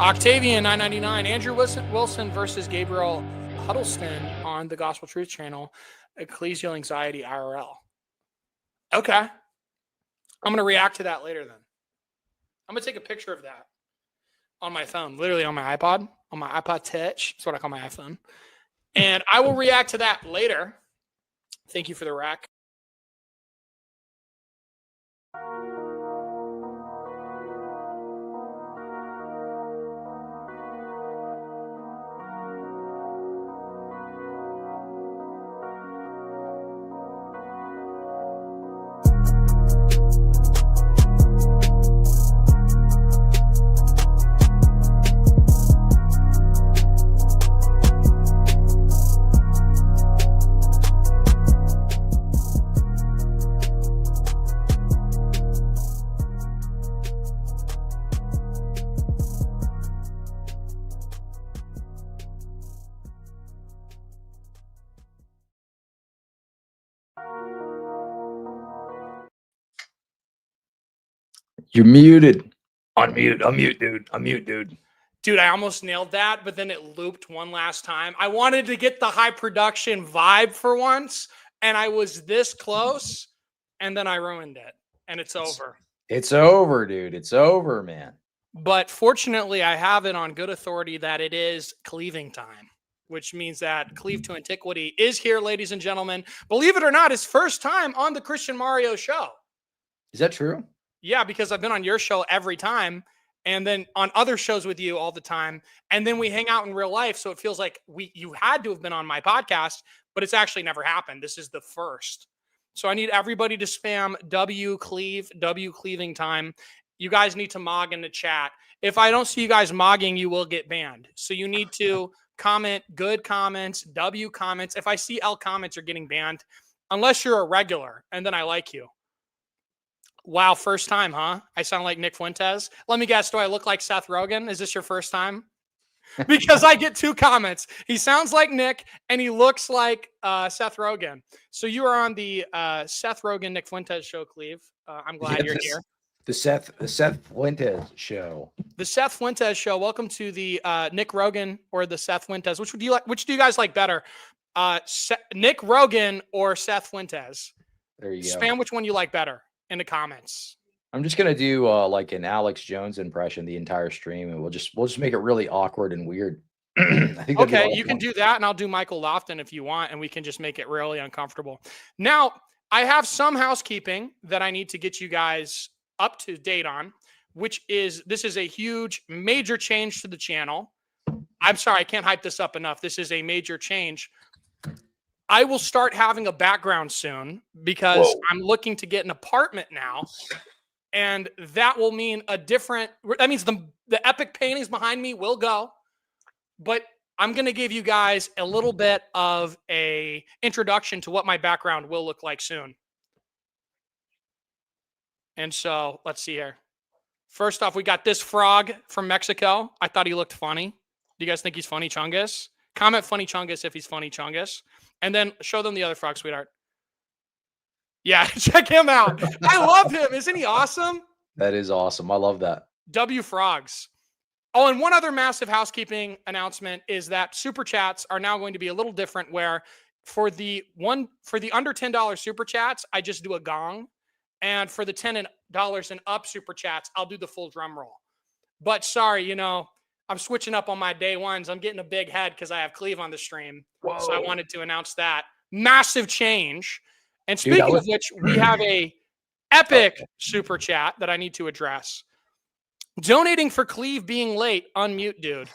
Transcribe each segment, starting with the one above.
Octavian 999, Andrew Wilson versus Gabriel Huddleston on the Gospel Truth channel, Ecclesial Anxiety IRL. Okay. I'm going to react to that later then. I'm going to take a picture of that on my phone, literally on my iPod, on my iPod Touch. That's what I call my iPhone. And I will react to that later. Thank you for the rack. You're muted. Unmute, dude. Dude, I almost nailed that, but then it looped one last time. I wanted to get the high production vibe for once, and I was this close, and then I ruined it, and it's over. It's over, dude. It's over, man. But fortunately, I have it on good authority that it is cleaving time, which means that Cleave to Antiquity is here, ladies and gentlemen. Believe it or not, his first time on the Christian Mario show. Is that true? Yeah, because I've been on your show every time and then on other shows with you all the time. And then we hang out in real life. So it feels like you had to have been on my podcast, but it's actually never happened. This is the first. So I need everybody to spam W cleaving time. You guys need to mog in the chat. If I don't see you guys mogging, you will get banned. So you need to comment good comments, W comments. If I see L comments, you're getting banned unless you're a regular and then I like you. Wow, first time, huh? I sound like Nick Fuentes. Let me guess, do I look like Seth Rogen? Is this your first time? Because I get two comments. He sounds like Nick, and he looks like Seth Rogen. So you are on the Seth Rogen, Nick Fuentes show, Cleve. I'm glad you're here. The Seth Fuentes show. The Seth Fuentes show. Welcome to the Nick Rogan or the Seth Fuentes. Which do you like? Which do you guys like better? Nick Rogan or Seth Fuentes? There you go. Spam which one you like better in the comments. I'm just gonna do like an Alex Jones impression the entire stream, and we'll just make it really awkward and weird. I think okay, you can do that, and I'll do Michael Lofton if you want, and we can just make it really uncomfortable. Now, I have some housekeeping that I need to get you guys up to date on, which is this is a huge, major change to the channel. I'm sorry, I can't hype this up enough. This is a major change. I will start having a background soon because I'm looking to get an apartment now. And that will mean that means the epic paintings behind me will go. But I'm going to give you guys a little bit of a introduction to what my background will look like soon. And so let's see here. First off, we got this frog from Mexico. I thought he looked funny. Do you guys think he's funny, Chungus? Comment funny Chungus if he's funny, Chungus. And then show them the other frog, sweetheart. Yeah, check him out. I love him. Isn't he awesome? That is awesome. I love that. W Frogs. Oh, and one other massive housekeeping announcement is that super chats are now going to be a little different where for the under $10 super chats, I just do a gong. And for the $10 and up super chats, I'll do the full drum roll. But sorry, I'm switching up on my day ones. I'm getting a big head because I have Cleve on the stream. Whoa. So I wanted to announce that. Massive change. And speaking of which, we have a epic super chat that I need to address. Donating for Cleve being late. Unmute, dude.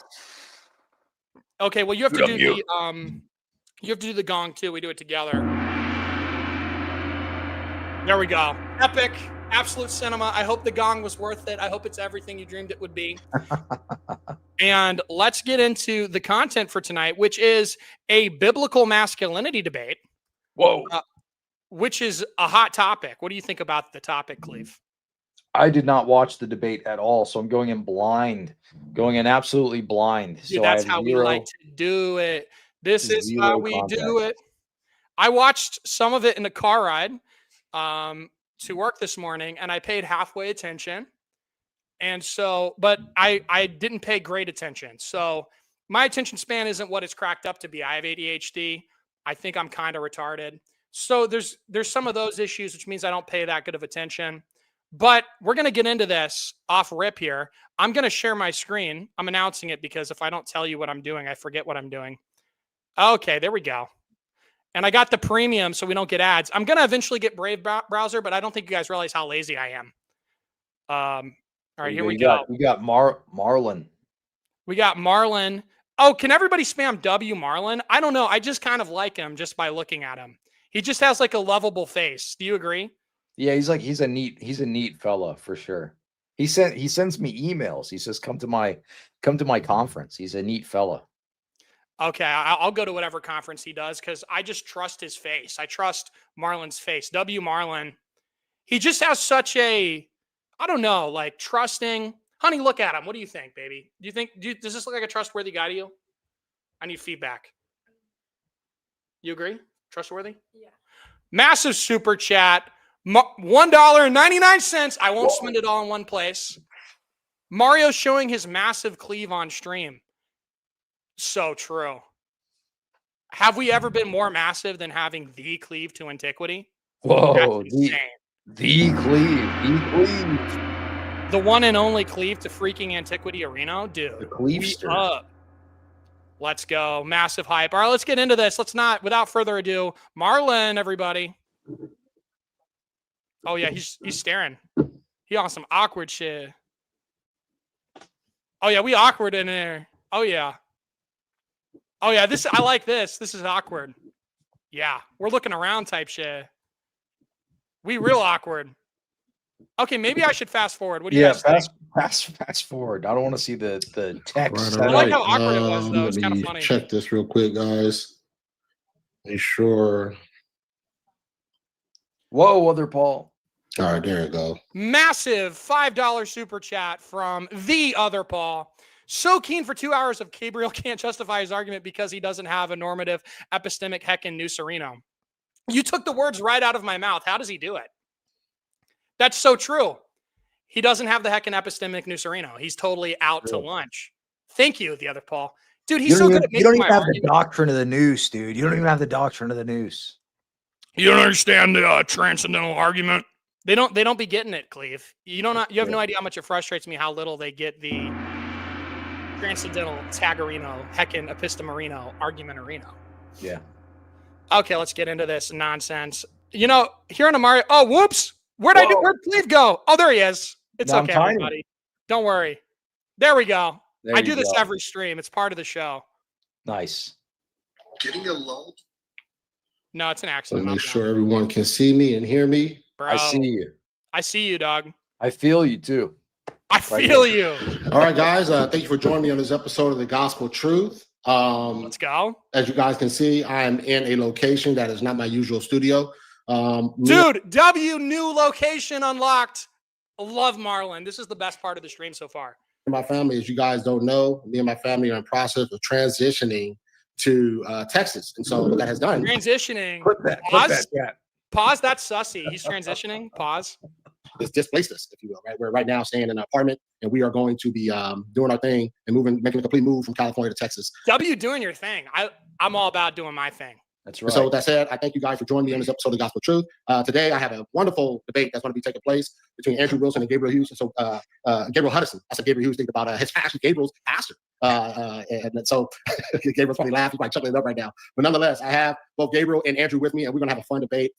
Okay, well, you have to do the gong too. We do it together. There we go. Epic. Absolute cinema. I hope the gong was worth it. I hope it's everything you dreamed it would be. And let's get into the content for tonight, which is a biblical masculinity debate. Whoa. Which is a hot topic. What do you think about the topic, Cleve? I did not watch the debate at all, so I'm going in absolutely blind. Dude, so that's how we like to do it. This is how we do it. I watched some of it in the car ride to work this morning, and I paid halfway attention. And so, but I didn't pay great attention. So my attention span isn't what it's cracked up to be. I have ADHD. I think I'm kind of retarded. So there's some of those issues, which means I don't pay that good of attention. But we're going to get into this off rip here. I'm going to share my screen. I'm announcing it because if I don't tell you what I'm doing, I forget what I'm doing. Okay, there we go. And I got the premium so we don't get ads. I'm going to eventually get Brave browser, but I don't think you guys realize how lazy I am. All right, here we go. We got Marlon. We got Marlon. Oh, can everybody spam W Marlon? I don't know. I just kind of like him just by looking at him. He just has like a lovable face. Do you agree? Yeah, he's a neat fella for sure. He sends me emails. He says, come to my conference. He's a neat fella. Okay, I'll go to whatever conference he does because I just trust his face. I trust Marlon's face. W Marlon. He just has such a, I don't know, like trusting. Honey, look at him. What do you think, baby? Does this look like a trustworthy guy to you? I need feedback. You agree? Trustworthy? Yeah. Massive super chat. $1.99. I won't spend it all in one place. Mario showing his massive cleave on stream. So true. Have we ever been more massive than having the cleave to antiquity? Whoa, the cleave. The one and only cleave to freaking antiquity arena, dude. The cleavester. Let's go. Massive hype. All right, let's get into this. Without further ado, Marlon, everybody. Oh, yeah, he's staring. He on some awkward shit. Oh, yeah, we awkward in there. Oh, yeah. Oh, yeah, I like this. This is awkward. Yeah, we're looking around type shit. We real awkward. Okay, maybe I should fast forward. What do you guys think? Fast forward. I don't want to see the text. Right. I like how awkward it was, though. It's kind of funny. Check this real quick, guys. Make sure. Whoa, other Paul. All right, there you go. Massive $5 super chat from the other Paul. So keen for 2 hours of Gabriel can't justify his argument because he doesn't have a normative epistemic heckin' nucerino. You took the words right out of my mouth. How does he do it? That's so true. He doesn't have the heckin' epistemic nucerino. He's totally out to lunch. Thank you, the other Paul. Dude, he's so good at making You don't even have argument. the doctrine of the noose, dude. You don't even have the doctrine of the noose. You don't understand the transcendental argument. They don't be getting it, Cleve. You have no idea how much it frustrates me how little they get the transcendental tagarino, heckin' epistemerino, argumentarino. Yeah. Okay, let's get into this nonsense. You know, here on Mario. Oh, whoops! Where'd Cleve go? Oh, there he is. It's okay, everybody. Don't worry. There we go. I do this every stream. It's part of the show. Nice. Getting a lull. No, it's an accident. Make sure everyone can see me and hear me. Bro, I see you. I see you, dog. I feel you too. I feel you. All right, guys. Thank you for joining me on this episode of The Gospel Truth. Let's go. As you guys can see, I am in a location that is not my usual studio. Dude, W new location unlocked. Love Marlon. This is the best part of the stream so far. My family, as you guys don't know, me and my family are in process of transitioning to Texas, and so what that has done. Transitioning. Pause. That's sussy. He's transitioning. Pause. It's displaced us, if you will. Right, we're right now staying in an apartment, and we are going to be doing our thing and making a complete move from California to Texas. W doing your thing. I'm all about doing my thing. That's right. So with that said, I thank you guys for joining me on this episode of Gospel Truth. Today, I have a wonderful debate that's going to be taking place between Andrew Wilson and Gabriel Hughes. And so Gabriel Hudson, I said Gabriel Hughes, think about his pastor, Gabriel's pastor. And so Gabriel's probably laughing, like chuckling it up right now. But nonetheless, I have both Gabriel and Andrew with me, and we're going to have a fun debate.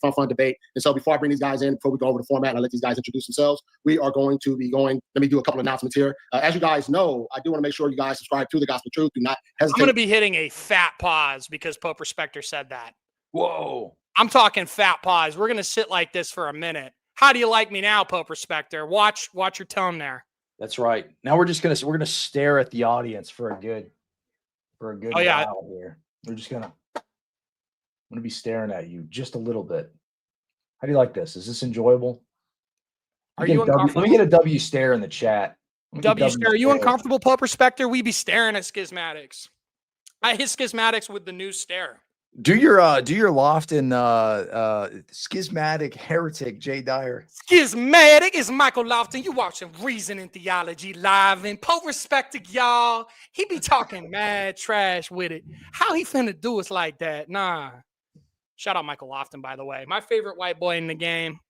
And so before I bring these guys in, before we go over the format and I let these guys introduce themselves, we are going to be let me do a couple of announcements here. As you guys know, I do want to make sure you guys subscribe to the Gospel Truth. Do not hesitate. I'm going to be hitting a fat pause because Pope Respecter said that. Whoa. I'm talking fat pause. We're going to sit like this for a minute. How do you like me now, Pope Respecter? Watch your tone there. That's right. Now we're gonna stare at the audience for a good while here. I'm gonna be staring at you just a little bit. How do you like this? Is this enjoyable? Are you uncomfortable? Let me get a W stare in the chat. W stare. Are you uncomfortable, Pope Respecter? We be staring at schismatics. I hit schismatics with the new stare. Do your Lofton schismatic heretic Jay Dyer. Schismatic is Michael Lofton. You watching Reason and Theology live and Pope respected y'all. He be talking mad trash with it. How he finna do us like that? Nah. Shout out Michael Lofton, by the way. My favorite white boy in the game.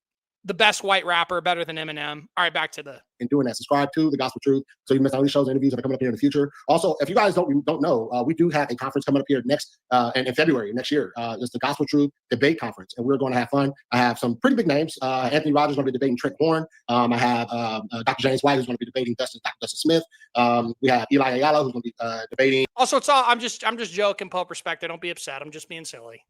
The best white rapper, better than Eminem. All right, back to the... And doing that, subscribe to The Gospel Truth so you miss out any shows and interviews that are coming up here in the future. Also, if you guys don't know, we do have a conference coming up here next in February next year. It's the Gospel Truth Debate Conference, and we're going to have fun. I have some pretty big names. Anthony Rogers is going to be debating Trent Horn. I have Dr. James White, who's going to be debating Dr. Dustin Smith. We have Eli Ayala, who's going to be debating. Also, it's all... I'm just joking, Pope respected. Don't be upset. I'm just being silly.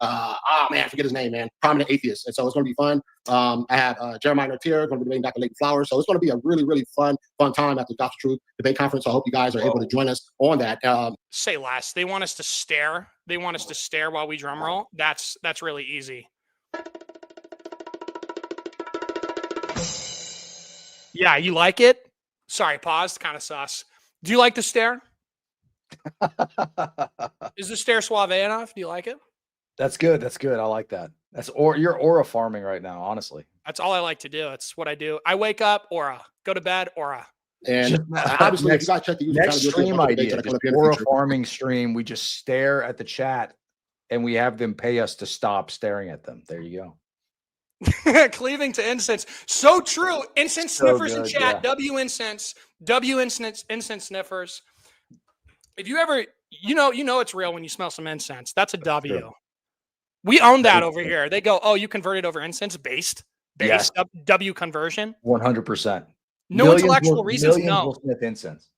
Forget his name, man. Prominent atheist. And so it's going to be fun. I have Jeremiah Nortier going to be debating Dr. Leighton Flowers. So it's going to be a really, really fun time at the Gospel Truth Debate Conference. So I hope you guys are able to join us on that. Say less. They want us to stare. They want us to stare while we drum roll. That's really easy. Yeah, you like it? Sorry, paused. Kind of sus. Do you like the stare? Is the stare suave enough? Do you like it? That's good. That's good. I like that. You're aura farming right now, honestly. That's all I like to do. It's what I do. I wake up, aura. Go to bed, aura. And obviously, if you guys check the YouTube next stream idea, aura farming stream. We just stare at the chat and we have them pay us to stop staring at them. There you go. Cleaving to incense. So true. Incense sniffers in chat. Yeah. W incense sniffers. If you ever, you know it's real when you smell some incense. That's a W. True. We own that over here. They go, oh, you converted over incense based yes. W conversion. 100%. No intellectual reasons. No. Smith incense.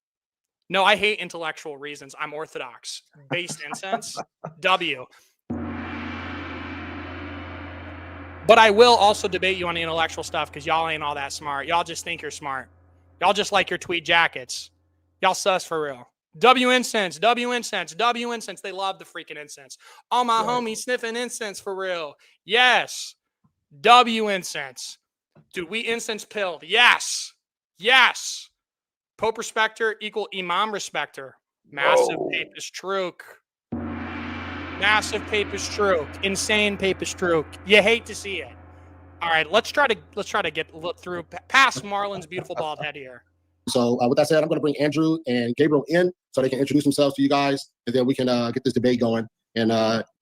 No, I hate intellectual reasons. I'm Orthodox. Based incense. W. But I will also debate you on the intellectual stuff because y'all ain't all that smart. Y'all just think you're smart. Y'all just like your tweed jackets. Y'all sus for real. W incense, W incense, W incense. They love the freaking incense. All my homies sniffing incense for real. Yes. W incense. Dude, we incense pilled. Yes. Yes. Pope respecter equal Imam respecter. Massive papist trook. Massive papist trook. Insane papist trook. You hate to see it. All right, let's try to look through past Marlon's beautiful bald head here. So with that said, I'm going to bring Andrew and Gabriel in so they can introduce themselves to you guys, and then we can get this debate going. And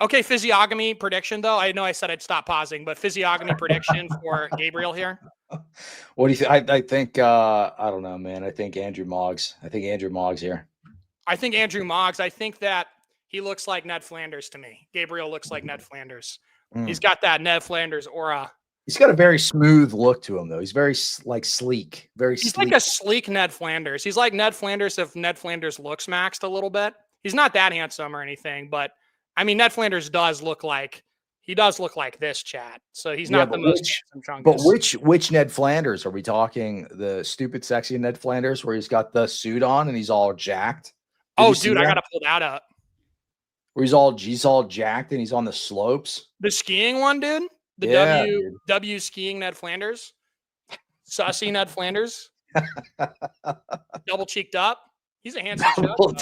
okay, physiognomy prediction though. I know I said I'd stop pausing, but physiognomy prediction for Gabriel here. What do you think? I think I don't know, man. I think Andrew Moggs. I think Andrew Moggs here. I think Andrew Moggs. I think that he looks like Ned Flanders to me. Gabriel looks like Ned Flanders. He's got that Ned Flanders aura. He's got a very smooth look to him, though. He's very sleek. He's like a sleek Ned Flanders. He's like Ned Flanders if Ned Flanders looks maxed a little bit. He's not that handsome or anything, but I mean, Ned Flanders does look like this, chat. So he's not the most handsome chungus. But which Ned Flanders are we talking? The stupid, sexy Ned Flanders, where he's got the suit on and he's all jacked. Oh, dude, I gotta pull that up. Where he's all jacked and he's on the slopes. The skiing one, dude. The W skiing Ned Flanders. Sussy Ned Flanders. Double cheeked up. He's a handsome double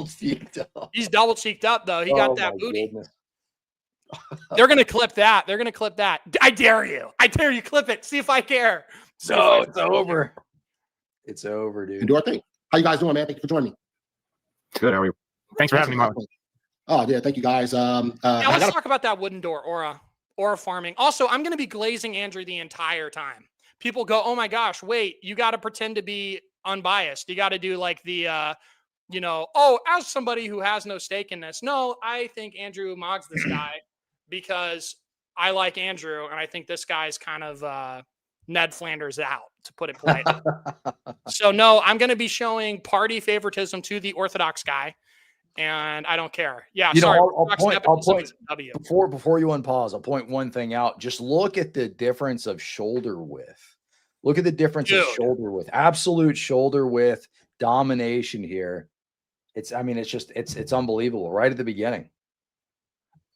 cheeked up. He's double cheeked up though. He got that booty. They're gonna clip that. They're gonna clip that. I dare you. I dare you. Clip it. See if I care. So it's over. It's over, dude. And do our thing. How you guys doing, man? Thank you for joining me. Good. How are you? Thanks for having me, Mark. Oh yeah, thank you guys. Let's talk about that wooden door aura farming. Also, I'm going to be glazing Andrew the entire time. People go, oh my gosh, wait, you got to pretend to be unbiased. You got to do like the, as somebody who has no stake in this. No, I think Andrew Moggs this guy because I like Andrew and I think this guy's kind of Ned Flanders out, to put it politely. So no, I'm going to be showing party favoritism to the Orthodox guy. And I don't care. Yeah, sorry. I'll point before you unpause. I'll point one thing out. Just look at the difference of shoulder width. Look at the difference of shoulder width. Absolute shoulder width domination here. It's unbelievable right at the beginning.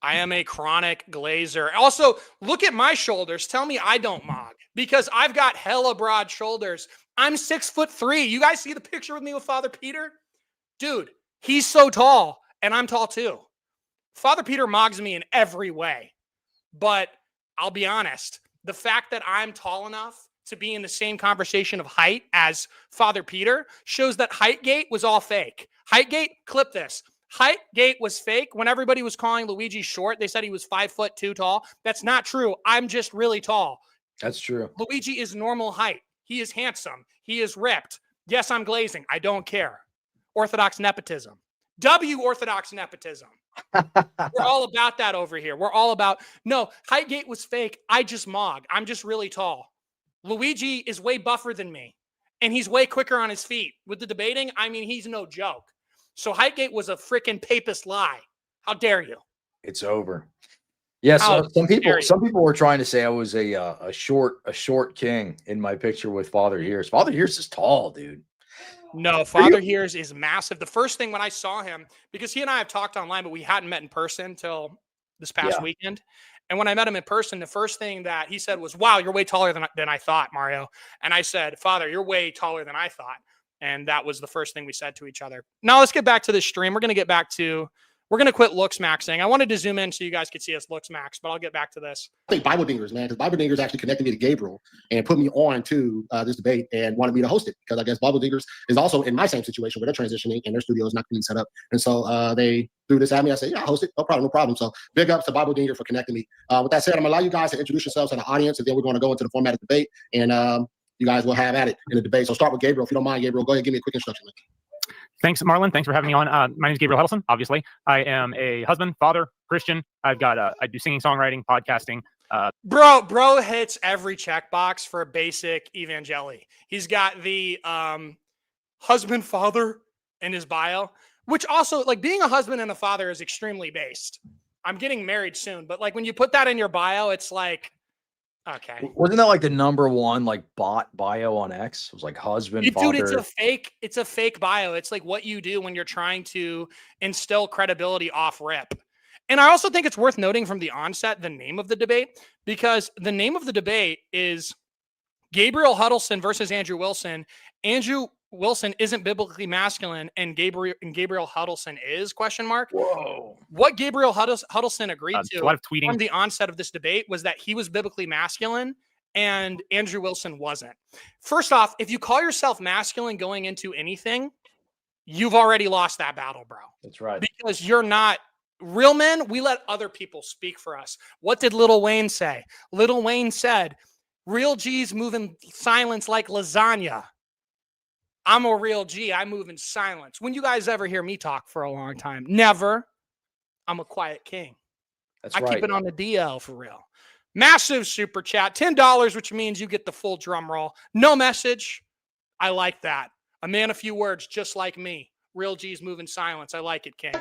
I am a chronic glazer. Also, look at my shoulders. Tell me I don't mog because I've got hella broad shoulders. I'm 6'3". You guys see the picture with me with Father Peter? Dude. He's so tall, and I'm tall too. Father Peter mogs me in every way. But I'll be honest, the fact that I'm tall enough to be in the same conversation of height as Father Peter shows that Heightgate was all fake. Heightgate, clip this. Heightgate was fake. When everybody was calling Luigi short, they said he was 5'2" tall. That's not true. I'm just really tall. That's true. Luigi is normal height. He is handsome. He is ripped. Yes, I'm glazing. I don't care. Orthodox nepotism. Orthodox nepotism. We're all about that over here. We're all about, no, Heightgate was fake. I just mog. I'm just really tall. Luigi is way buffer than me, and he's way quicker on his feet. With the debating, I mean, he's no joke. So Heightgate was a freaking papist lie. How dare you? It's over. Yeah, so some people were trying to say I was a short king in my picture with Father Hears. Father Hears is tall, dude. No, Father Hears is massive. The first thing when I saw him, because he and I have talked online, but we hadn't met in person till this past weekend. And when I met him in person, the first thing that he said was, "Wow, you're way taller than I thought, Mario." And I said, "Father, you're way taller than I thought." And that was the first thing we said to each other. Now let's get back to this stream. We're going to quit looks maxing. I wanted to zoom in so you guys could see us looks max, but I'll get back to this. I think Bible Dingers, man, because Bible Dingers actually connected me to Gabriel and put me on to this debate and wanted me to host it, because I guess Bible Dingers is also in my same situation where they're transitioning and their studio is not being set up. And so they threw this at me. I said, yeah, I'll host it. No problem. So big ups to Bible Dinger for connecting me. With that said, I'm going to allow you guys to introduce yourselves to the audience, and then we're going to go into the format of debate, and you guys will have at it in the debate. So start with Gabriel. If you don't mind, Gabriel, go ahead and give me a quick introduction. Thanks, Marlon. Thanks for having me on. My name is Gabriel Huddleston, obviously. I am a husband, father, Christian. I do singing, songwriting, podcasting. Bro hits every checkbox for basic evangeli. He's got the husband, father in his bio, which also, like, being a husband and a father is extremely based. I'm getting married soon, but like when you put that in your bio, it's like, okay. Wasn't that like the #1 like bot bio on X? It was like husband, father. Dude, it's a fake bio. It's like what you do when you're trying to instill credibility off rip. And I also think it's worth noting from the onset the name of the debate, because the name of the debate is Gabriel Huddleston versus Andrew Wilson. Andrew Wilson isn't biblically masculine, and Gabriel Huddleston is ? Whoa. What Gabriel Huddleston agreed to a lot of tweeting from the onset of this debate was that he was biblically masculine and Andrew Wilson wasn't. First off, if you call yourself masculine going into anything, you've already lost that battle, bro. That's right. Because you're not real men. We let other people speak for us. What did Lil Wayne say? Lil Wayne said, "Real G's move in silence like lasagna. I'm a real G. I move in silence." When you guys ever hear me talk for a long time? Never. I'm a quiet king. That's I right. keep it on the DL for real. Massive super chat, $10, which means you get the full drum roll. No message. I like that. A man, a few words, just like me. Real G's move in silence. I like it, King.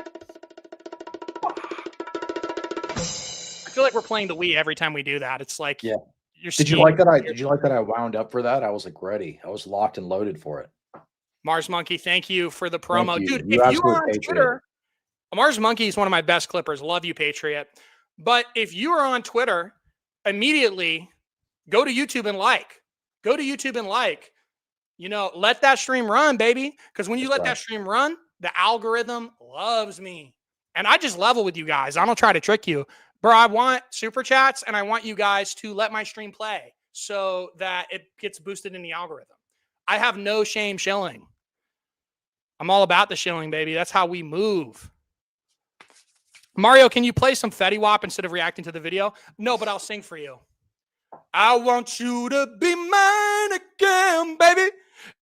I feel like we're playing the Wii every time we do that. It's like, yeah. Did you like that? Did you like that I wound up for that? I was like ready. I was locked and loaded for it. Mars Monkey, thank you for the promo. You. Dude, if you are on Twitter, Mars Monkey is one of my best clippers. Love you, Patriot. But if you are on Twitter, immediately go to YouTube and like. Go to YouTube and like. You know, let that stream run, baby. Because when you let that stream run, the algorithm loves me. And I just level with you guys. I don't try to trick you. Bro, I want super chats, and I want you guys to let my stream play so that it gets boosted in the algorithm. I have no shame shilling. I'm all about the shilling, baby. That's how we move. Mario, can you play some Fetty Wap instead of reacting to the video? No, but I'll sing for you. I want you to be mine again, baby.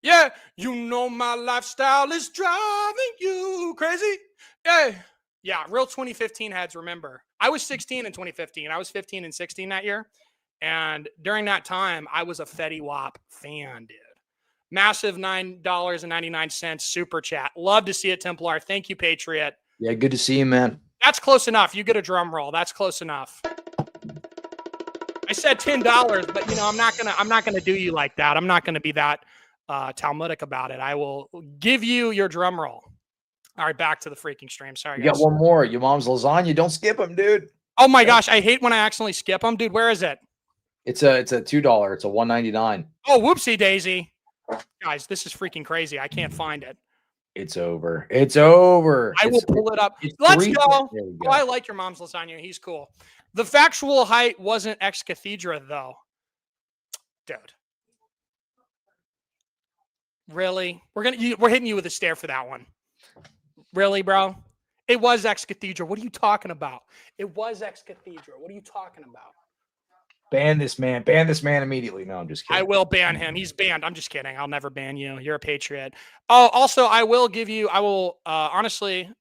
Yeah, you know my lifestyle is driving you crazy. Yeah, real 2015 heads remember. I was 16 in 2015. I was 15 and 16 that year. And during that time, I was a Fetty Wap fan, dude. Massive $9.99 super chat. Love to see it, Templar. Thank you, Patriot. Yeah, good to see you, man. That's close enough. You get a drum roll. That's close enough. I said $10, but you know, I'm not gonna do you like that. I'm not gonna be that Talmudic about it. I will give you your drum roll. All right, back to the freaking stream. Sorry, guys. You got one more. Your mom's lasagna. Don't skip them, dude. Oh my gosh, I hate when I accidentally skip them, dude. Where is it? It's a $2. It's a $1.99. Oh, whoopsie daisy. Guys, this is freaking crazy. I can't find it. It's over. It's over. I will pull it up. Let's go. Oh, I like your mom's lasagna. He's cool. The factual height wasn't ex cathedra, though. Dude. Really? We're hitting you with a stare for that one. Really, bro? It was ex cathedra. What are you talking about? It was ex cathedra. What are you talking about? Ban this man. Ban this man immediately. No, I'm just kidding. I will ban him. He's banned. I'm just kidding. I'll never ban you. You're a patriot. Oh, also, honestly,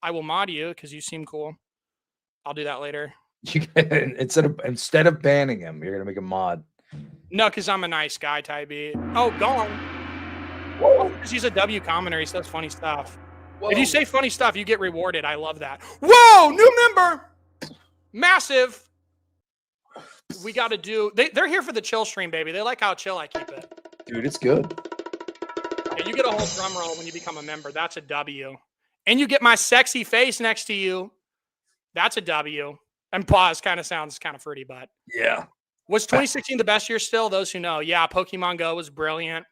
I will mod you because you seem cool. I'll do that later. Instead of banning him, you're going to make a mod. No, because I'm a nice guy, Ty B. Oh, gone. Oh, because he's a W commenter. He says funny stuff. Whoa. If you say funny stuff, you get rewarded. I love that. Whoa, new member. Massive. We got to do. They're here for the chill stream, baby. They like how chill I keep it. Dude, it's good. Yeah, you get a whole drum roll when you become a member. That's a W. And you get my sexy face next to you. That's a W. And pause sounds kind of fruity, but yeah. Was 2016 the best year still? Those who know. Yeah, Pokemon Go was brilliant.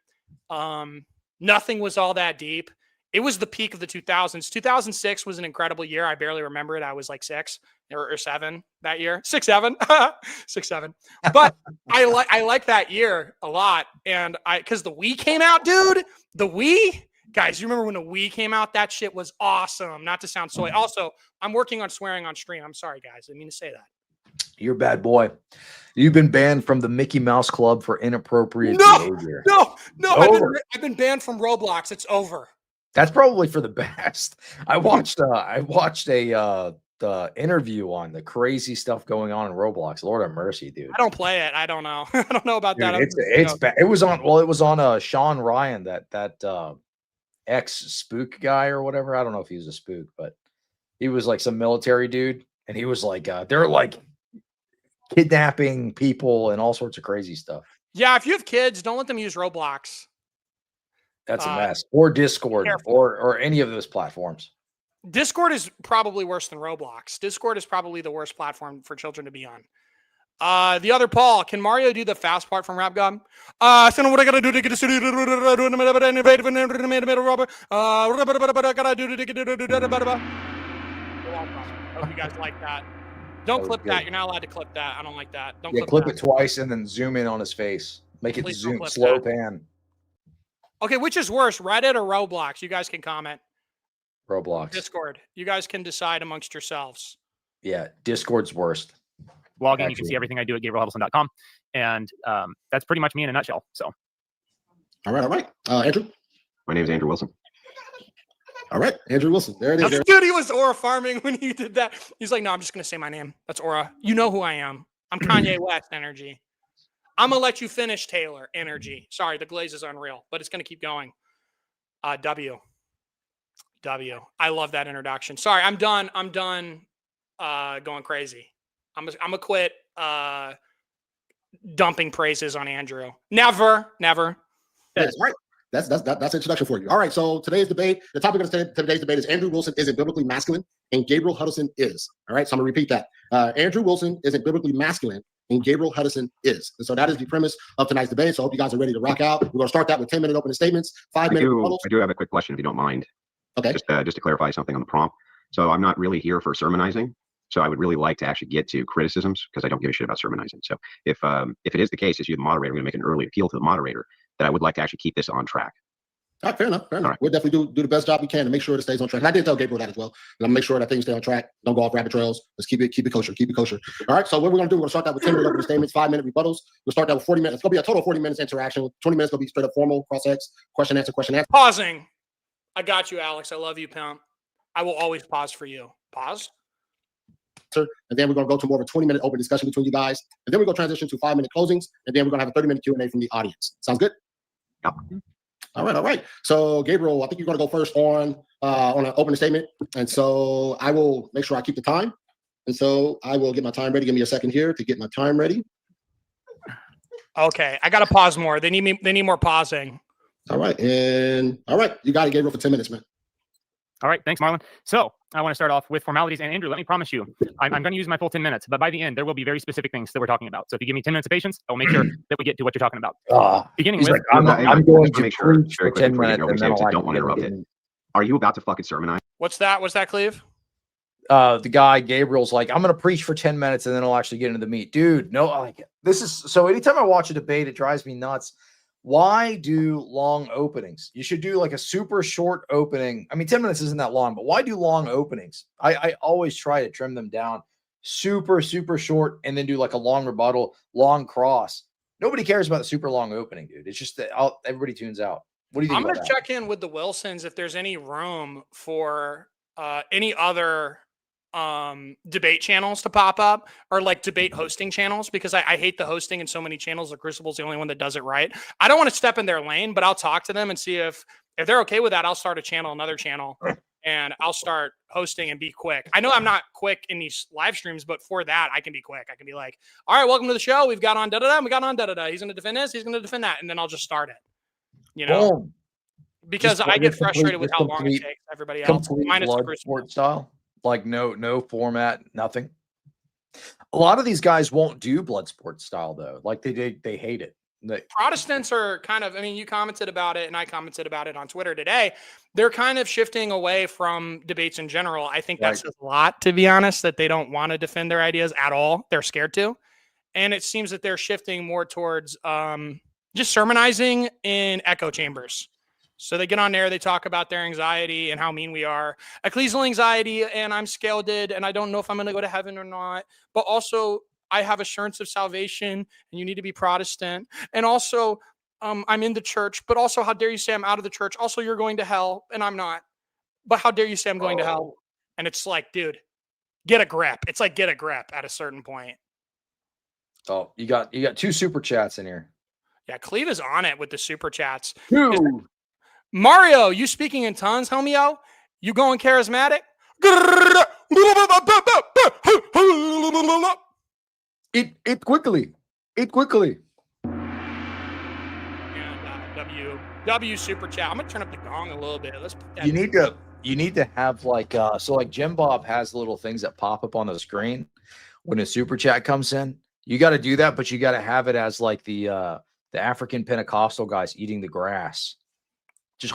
Nothing was all that deep. It was the peak of the 2000s. 2006 was an incredible year. I barely remember it. I was like 6 or 7 that year. 6, 7. 6, 7. But I like that year a lot. And because the Wii came out, dude. The Wii, guys, you remember when the Wii came out? That shit was awesome. Not to sound soy. Also, I'm working on swearing on stream. I'm sorry, guys. I didn't mean to say that. You're a bad boy. You've been banned from the Mickey Mouse Club for inappropriate behavior. No. I've been banned from Roblox. It's over. That's probably for the best. I watched the interview on the crazy stuff going on in Roblox. Lord have mercy, dude. I don't play it. I don't know. I don't know about that. It's bad. It was on Sean Ryan, that ex spook guy or whatever. I don't know if he was a spook, but he was like some military dude, and he was like they're like kidnapping people and all sorts of crazy stuff. Yeah, if you have kids, don't let them use Roblox. That's a mess. Or Discord or any of those platforms. Discord is probably worse than Roblox. Discord is probably the worst platform for children to be on. The other Paul, can Mario do the fast part from Rap God? So what I gotta do to get a studio? I hope you guys like that. Don't clip that. You're not allowed to clip that. I don't like that. Don't clip it twice and then zoom in on his face. Make it zoom slow pan. Okay, which is worse, Reddit or Roblox? You guys can comment. Roblox. Discord. You guys can decide amongst yourselves. Yeah, Discord's worst. Log in. You can see everything I do at GabrielHuddleston.com. And that's pretty much me in a nutshell. So. All right. Andrew? My name is Andrew Wilson. All right, Andrew Wilson. There it is. Dude, he was aura farming when he did that. He's like, no, I'm just going to say my name. That's aura. You know who I am. I'm Kanye West energy. I'm going to let you finish, Taylor energy. Sorry, the glaze is unreal, but it's going to keep going. W. I love that introduction. Sorry, I'm done. Going crazy. I'm going to quit dumping praises on Andrew. Never. That's right. That's introduction for you. All right. So today's debate, the topic of today's debate is Andrew Wilson isn't biblically masculine and Gabriel Huddleston is. All right. So I'm gonna repeat that. Andrew Wilson isn't biblically masculine and Gabriel Huddleston is. And so that is the premise of tonight's debate. So I hope you guys are ready to rock out. We're gonna start that with 10-minute opening statements, 5-minute rebuttals. I do have a quick question if you don't mind. Okay. Just to clarify something on the prompt. So I'm not really here for sermonizing. So I would really like to actually get to criticisms because I don't give a shit about sermonizing. So if it is the case, as you're the moderator, I'm going to make an early appeal to the moderator that I would like to actually keep this on track. All right, fair enough. Right. We'll definitely do the best job we can to make sure it stays on track. And I did tell Gabriel that as well. And I'm make sure that things stay on track. Don't go off rabbit trails. Let's keep it kosher. All right. So what we're going to do, we're going to start that with 10-minute opening statements, 5-minute rebuttals. We'll start that with 40 minutes. It's going to be a total of 40 minutes interaction. 20 minutes going to be straight up formal, cross-ex, question, answer. Pausing. I got you, Alex. I love you, pimp. I will always pause for you. Pause. And then we're going to go to more of a 20-minute open discussion between you guys. And then we're going to transition to 5-minute closings. And then we're going to have a 30-minute Q&A from the audience. Sounds good? Yep. All right. So Gabriel, I think you're going to go first on an opening statement. And so I will make sure I keep the time. And so I will get my time ready. Give me a second here to get my time ready. Okay. I got to pause more. They need more pausing. All right. You got it, Gabriel, for 10 minutes, man. All right. Thanks, Marlon. So I want to start off with formalities. And Andrew, let me promise you, I'm going to use my full 10 minutes. But by the end, there will be very specific things that we're talking about. So if you give me 10 minutes of patience, I will make sure that we get to what you're talking about. Beginning with, I'm going to make sure very quickly before you get over to, I don't want to interrupt it. Are you about to fucking sermonize? What's that? What's that, Cleve? The guy Gabriel's like, I'm gonna preach for 10 minutes and then I'll actually get into the meat. Dude, no, like this is so anytime I watch a debate, it drives me nuts. Why do long openings? You should do like a super short opening. I mean, 10 minutes isn't that long, but why do long openings? I always try to trim them down super, super short and then do like a long rebuttal, long cross. Nobody cares about the super long opening, dude. It's just that everybody tunes out. What do you think? I'm going to check in with the Wilsons if there's any room for any other debate channels to pop up or like debate hosting channels, because I hate the hosting in so many channels. The Crucible's the only one that does it right. I don't want to step in their lane, but I'll talk to them and see if they're okay with that. I'll start a channel, another channel, and I'll start hosting and be quick. I know I'm not quick in these live streams, but for that, I can be quick. I can be like, all right, welcome to the show. We've got on da-da-da, we got on da-da-da. He's going to defend this. He's going to defend that. And then I'll just start it, you know, Boom. because Just I get complete- frustrated with just how long it complete- takes everybody else. Complete Minus the blood Crucible. sport style, like no format, nothing. A lot of these guys won't do blood sport style though. Like they hate it. Protestants are kind of, I mean, you commented about it and I commented about it on Twitter today. They're kind of shifting away from debates in general. I think that says a lot, to be honest, that they don't want to defend their ideas at all. They're scared to. And it seems that they're shifting more towards just sermonizing in echo chambers. So they get on there, they talk about their anxiety and how mean we are. Ecclesial anxiety, and I'm scalded, and I don't know if I'm going to go to heaven or not. But also, I have assurance of salvation, and you need to be Protestant. And also, I'm in the church, but also, how dare you say I'm out of the church? Also, you're going to hell, and I'm not. But how dare you say I'm going to hell? And it's like, dude, get a grip. It's like, get a grip at a certain point. Oh, you got 2 super chats in here. Yeah, Cleve is on it with the super chats. Two. Mario, you speaking in tongues, homie-o? You going charismatic? It quickly. And W super chat. I'm gonna turn up the gong a little bit. Let's put that You need to have like so like Jim Bob has little things that pop up on the screen when a super chat comes in. You got to do that, but you got to have it as like the African Pentecostal guys eating the grass. Just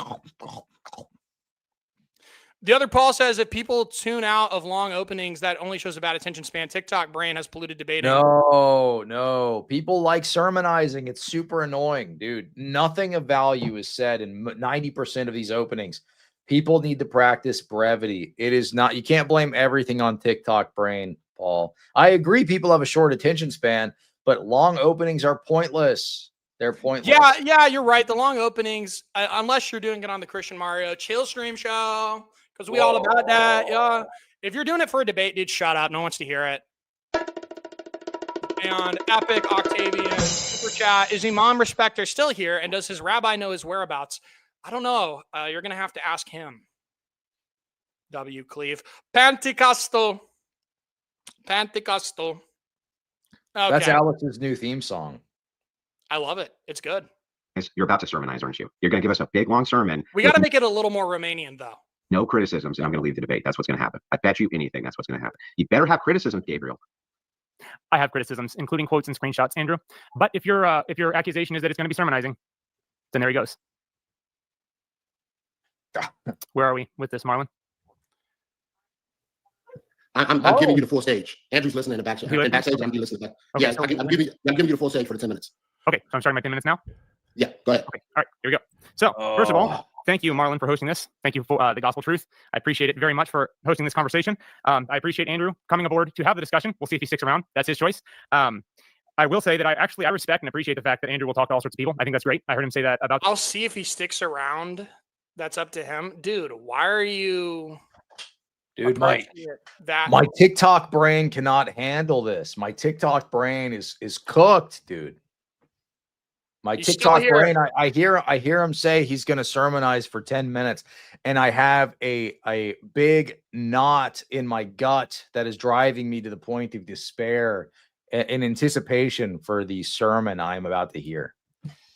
The other Paul says if people tune out of long openings, that only shows a bad attention span. TikTok brain has polluted debating. No. People like sermonizing. It's super annoying, dude. Nothing of value is said in 90% of these openings. People need to practice brevity. It is not, you can't blame everything on TikTok brain, Paul. I agree people have a short attention span, but long openings are pointless. They're pointless. Yeah, you're right. The long openings, unless you're doing it on the Christian Mario chill stream show, because we all about that. Yeah. If you're doing it for a debate, dude, shut up. No one wants to hear it. And Epic Octavian super chat, is Imam Respecter still here? And does his rabbi know his whereabouts? I don't know. You're gonna have to ask him. W Cleve. Pentecostal. Okay. That's Alex's new theme song. I love it. It's good. You're about to sermonize, aren't you? You're going to give us a big, long sermon. We got to make it a little more Romanian, though. No criticisms, and I'm going to leave the debate. That's what's going to happen. I bet you anything that's what's going to happen. You better have criticisms, Gabriel. I have criticisms, including quotes and screenshots, Andrew. But if your accusation is that it's going to be sermonizing, then there he goes. Where are we with this, Marlon? I'm giving you the full stage. Andrew's listening in the backstage. In backstage, I'm listening back. Okay, so I'm giving you the full stage for the 10 minutes. Okay, so I'm starting my 10 minutes now? Yeah, go ahead. Okay, all right, here we go. So, first of all, thank you, Marlon, for hosting this. Thank you for the Gospel Truth. I appreciate it very much for hosting this conversation. I appreciate Andrew coming aboard to have the discussion. We'll see if he sticks around. That's his choice. I will say that I respect and appreciate the fact that Andrew will talk to all sorts of people. I think that's great. I heard him say that about... I'll see if he sticks around. That's up to him. Dude, why are you... Dude, my TikTok brain cannot handle this. My TikTok brain is cooked, dude. My TikTok brain, I hear him say he's going to sermonize for 10 minutes, and I have a big knot in my gut that is driving me to the point of despair in anticipation for the sermon I'm about to hear.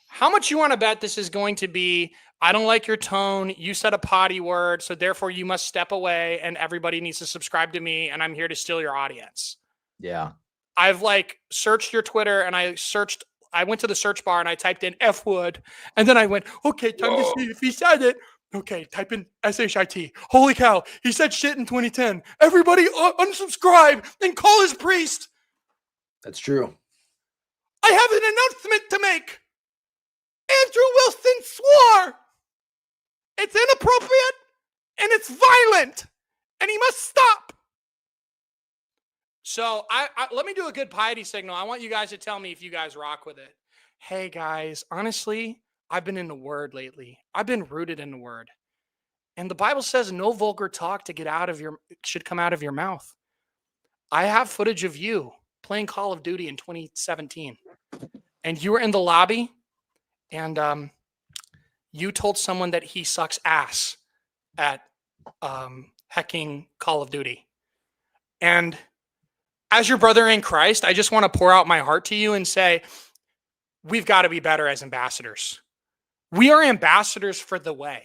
How much you want to bet this is going to be, I don't like your tone, you said a potty word, so therefore you must step away and everybody needs to subscribe to me and I'm here to steal your audience? Yeah. I've searched your Twitter and I went to the search bar and I typed in F word and then I went, okay, time to see if he said it. Okay, type in SHIT. Holy cow, he said shit in 2010. Everybody unsubscribe and call his priest. That's true. I have an announcement to make. Andrew Wilson swore. It's inappropriate and it's violent and he must stop. So let me do a good piety signal. I want you guys to tell me if you guys rock with it. Hey guys, honestly, I've been in the word lately. I've been rooted in the word. And the Bible says no vulgar talk should come out of your mouth. I have footage of you playing Call of Duty in 2017. And you were in the lobby and you told someone that he sucks ass at hecking Call of Duty. And as your brother in Christ, I just want to pour out my heart to you and say, we've got to be better as ambassadors. We are ambassadors for the way.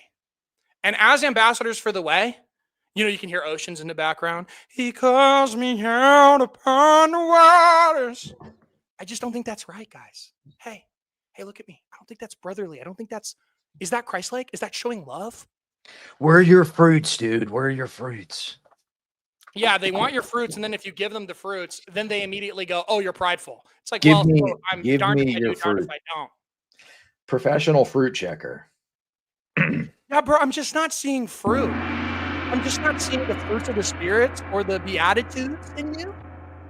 And as ambassadors for the way, you can hear oceans in the background. He calls me out upon the waters. I just don't think that's right, guys. Hey, look at me. I don't think that's brotherly. I don't think is that Christ-like? Is that showing love? Where are your fruits, dude? Where are your fruits? Yeah, they want your fruits, and then if you give them the fruits, then they immediately go, "Oh, you're prideful." It's like, Give well, me I'm darned if I do, darned if I don't. Professional fruit checker. Yeah, bro, I'm just not seeing fruit. I'm just not seeing the fruits of the Spirit or the Beatitudes in you.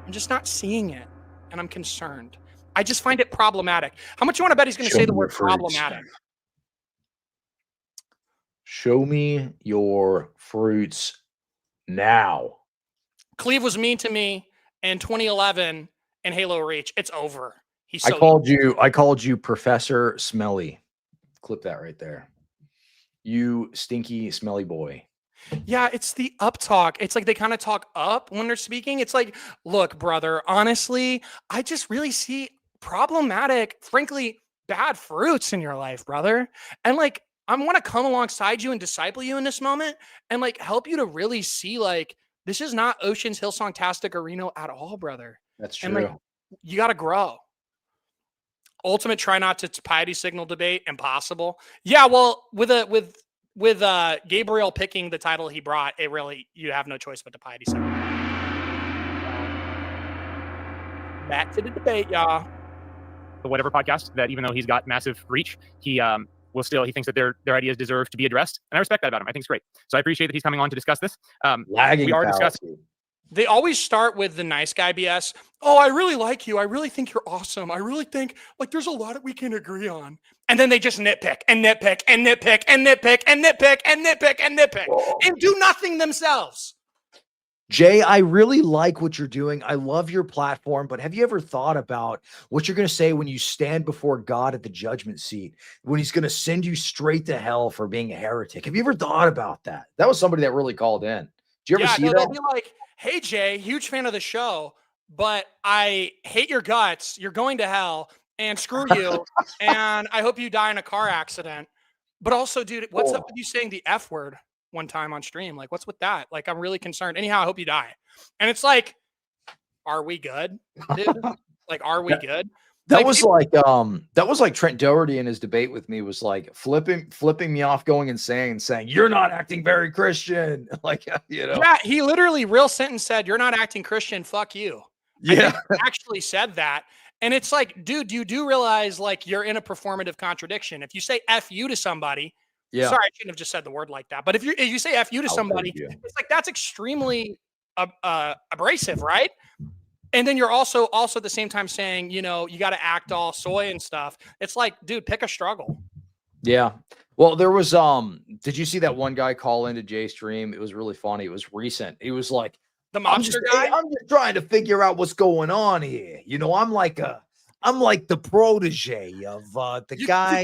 I'm just not seeing it, and I'm concerned. I just find it problematic. How much you want to bet he's going to say the word problematic? Show me your fruits now. Cleve was mean to me in 2011 in Halo Reach. It's over. I called you Professor Smelly. Clip that right there. You stinky, smelly boy. Yeah, it's the up talk. It's like they kind of talk up when they're speaking. It's like, look, brother, honestly, I just really see problematic, frankly, bad fruits in your life, brother. And like, I want to come alongside you and disciple you in this moment and like help you to really see like, this is not Ocean's Hillsong-tastic Areno at all, brother. That's true. And like, you got to grow. Ultimate try not to piety signal debate, impossible. Yeah, well, with Gabriel picking the title he brought, you have no choice but to piety signal. Back to the debate, y'all. The whatever podcast that even though he's got massive reach, he thinks that their ideas deserve to be addressed, and I respect that about him. I think it's great. So I appreciate that he's coming on to discuss this. We are discussing. They always start with the nice guy BS. Oh, I really like you. I really think you're awesome. I really think like there's a lot that we can agree on. And then they just nitpick and nitpick and nitpick and nitpick and nitpick and nitpick and nitpick and do nothing themselves. Jay, I really like what you're doing. I love your platform, but have you ever thought about what you're going to say when you stand before God at the judgment seat, when he's going to send you straight to hell for being a heretic? Have you ever thought about that? That was somebody that really called in. Did you ever see that? They'll be like, hey, Jay, huge fan of the show, but I hate your guts. You're going to hell and screw you. And I hope you die in a car accident. But also, dude, what's up with you saying the F word one time on stream? Like, what's with that? Like, I'm really concerned. Anyhow, I hope you die. And it's like, are we good, dude? Like, are we good? That was like Trent Doherty in his debate with me was like flipping me off, going insane, saying you're not acting very Christian. Like, Yeah, he literally real sentence said, "You're not acting Christian. Fuck you." Yeah, I actually said that, and it's like, dude, you do realize like you're in a performative contradiction. If you say "f you" to somebody, yeah, sorry, I shouldn't have just said the word like that. But if you say "f you" to somebody, it's like that's extremely abrasive, right? And then you're also at the same time saying, you got to act all soy and stuff. It's like, dude, pick a struggle. Yeah. Well, there was, did you see that one guy call into Jay's stream? It was really funny. It was recent. He was like, the mobster guy. I'm just trying to figure out what's going on here. I'm like the protege of the guy.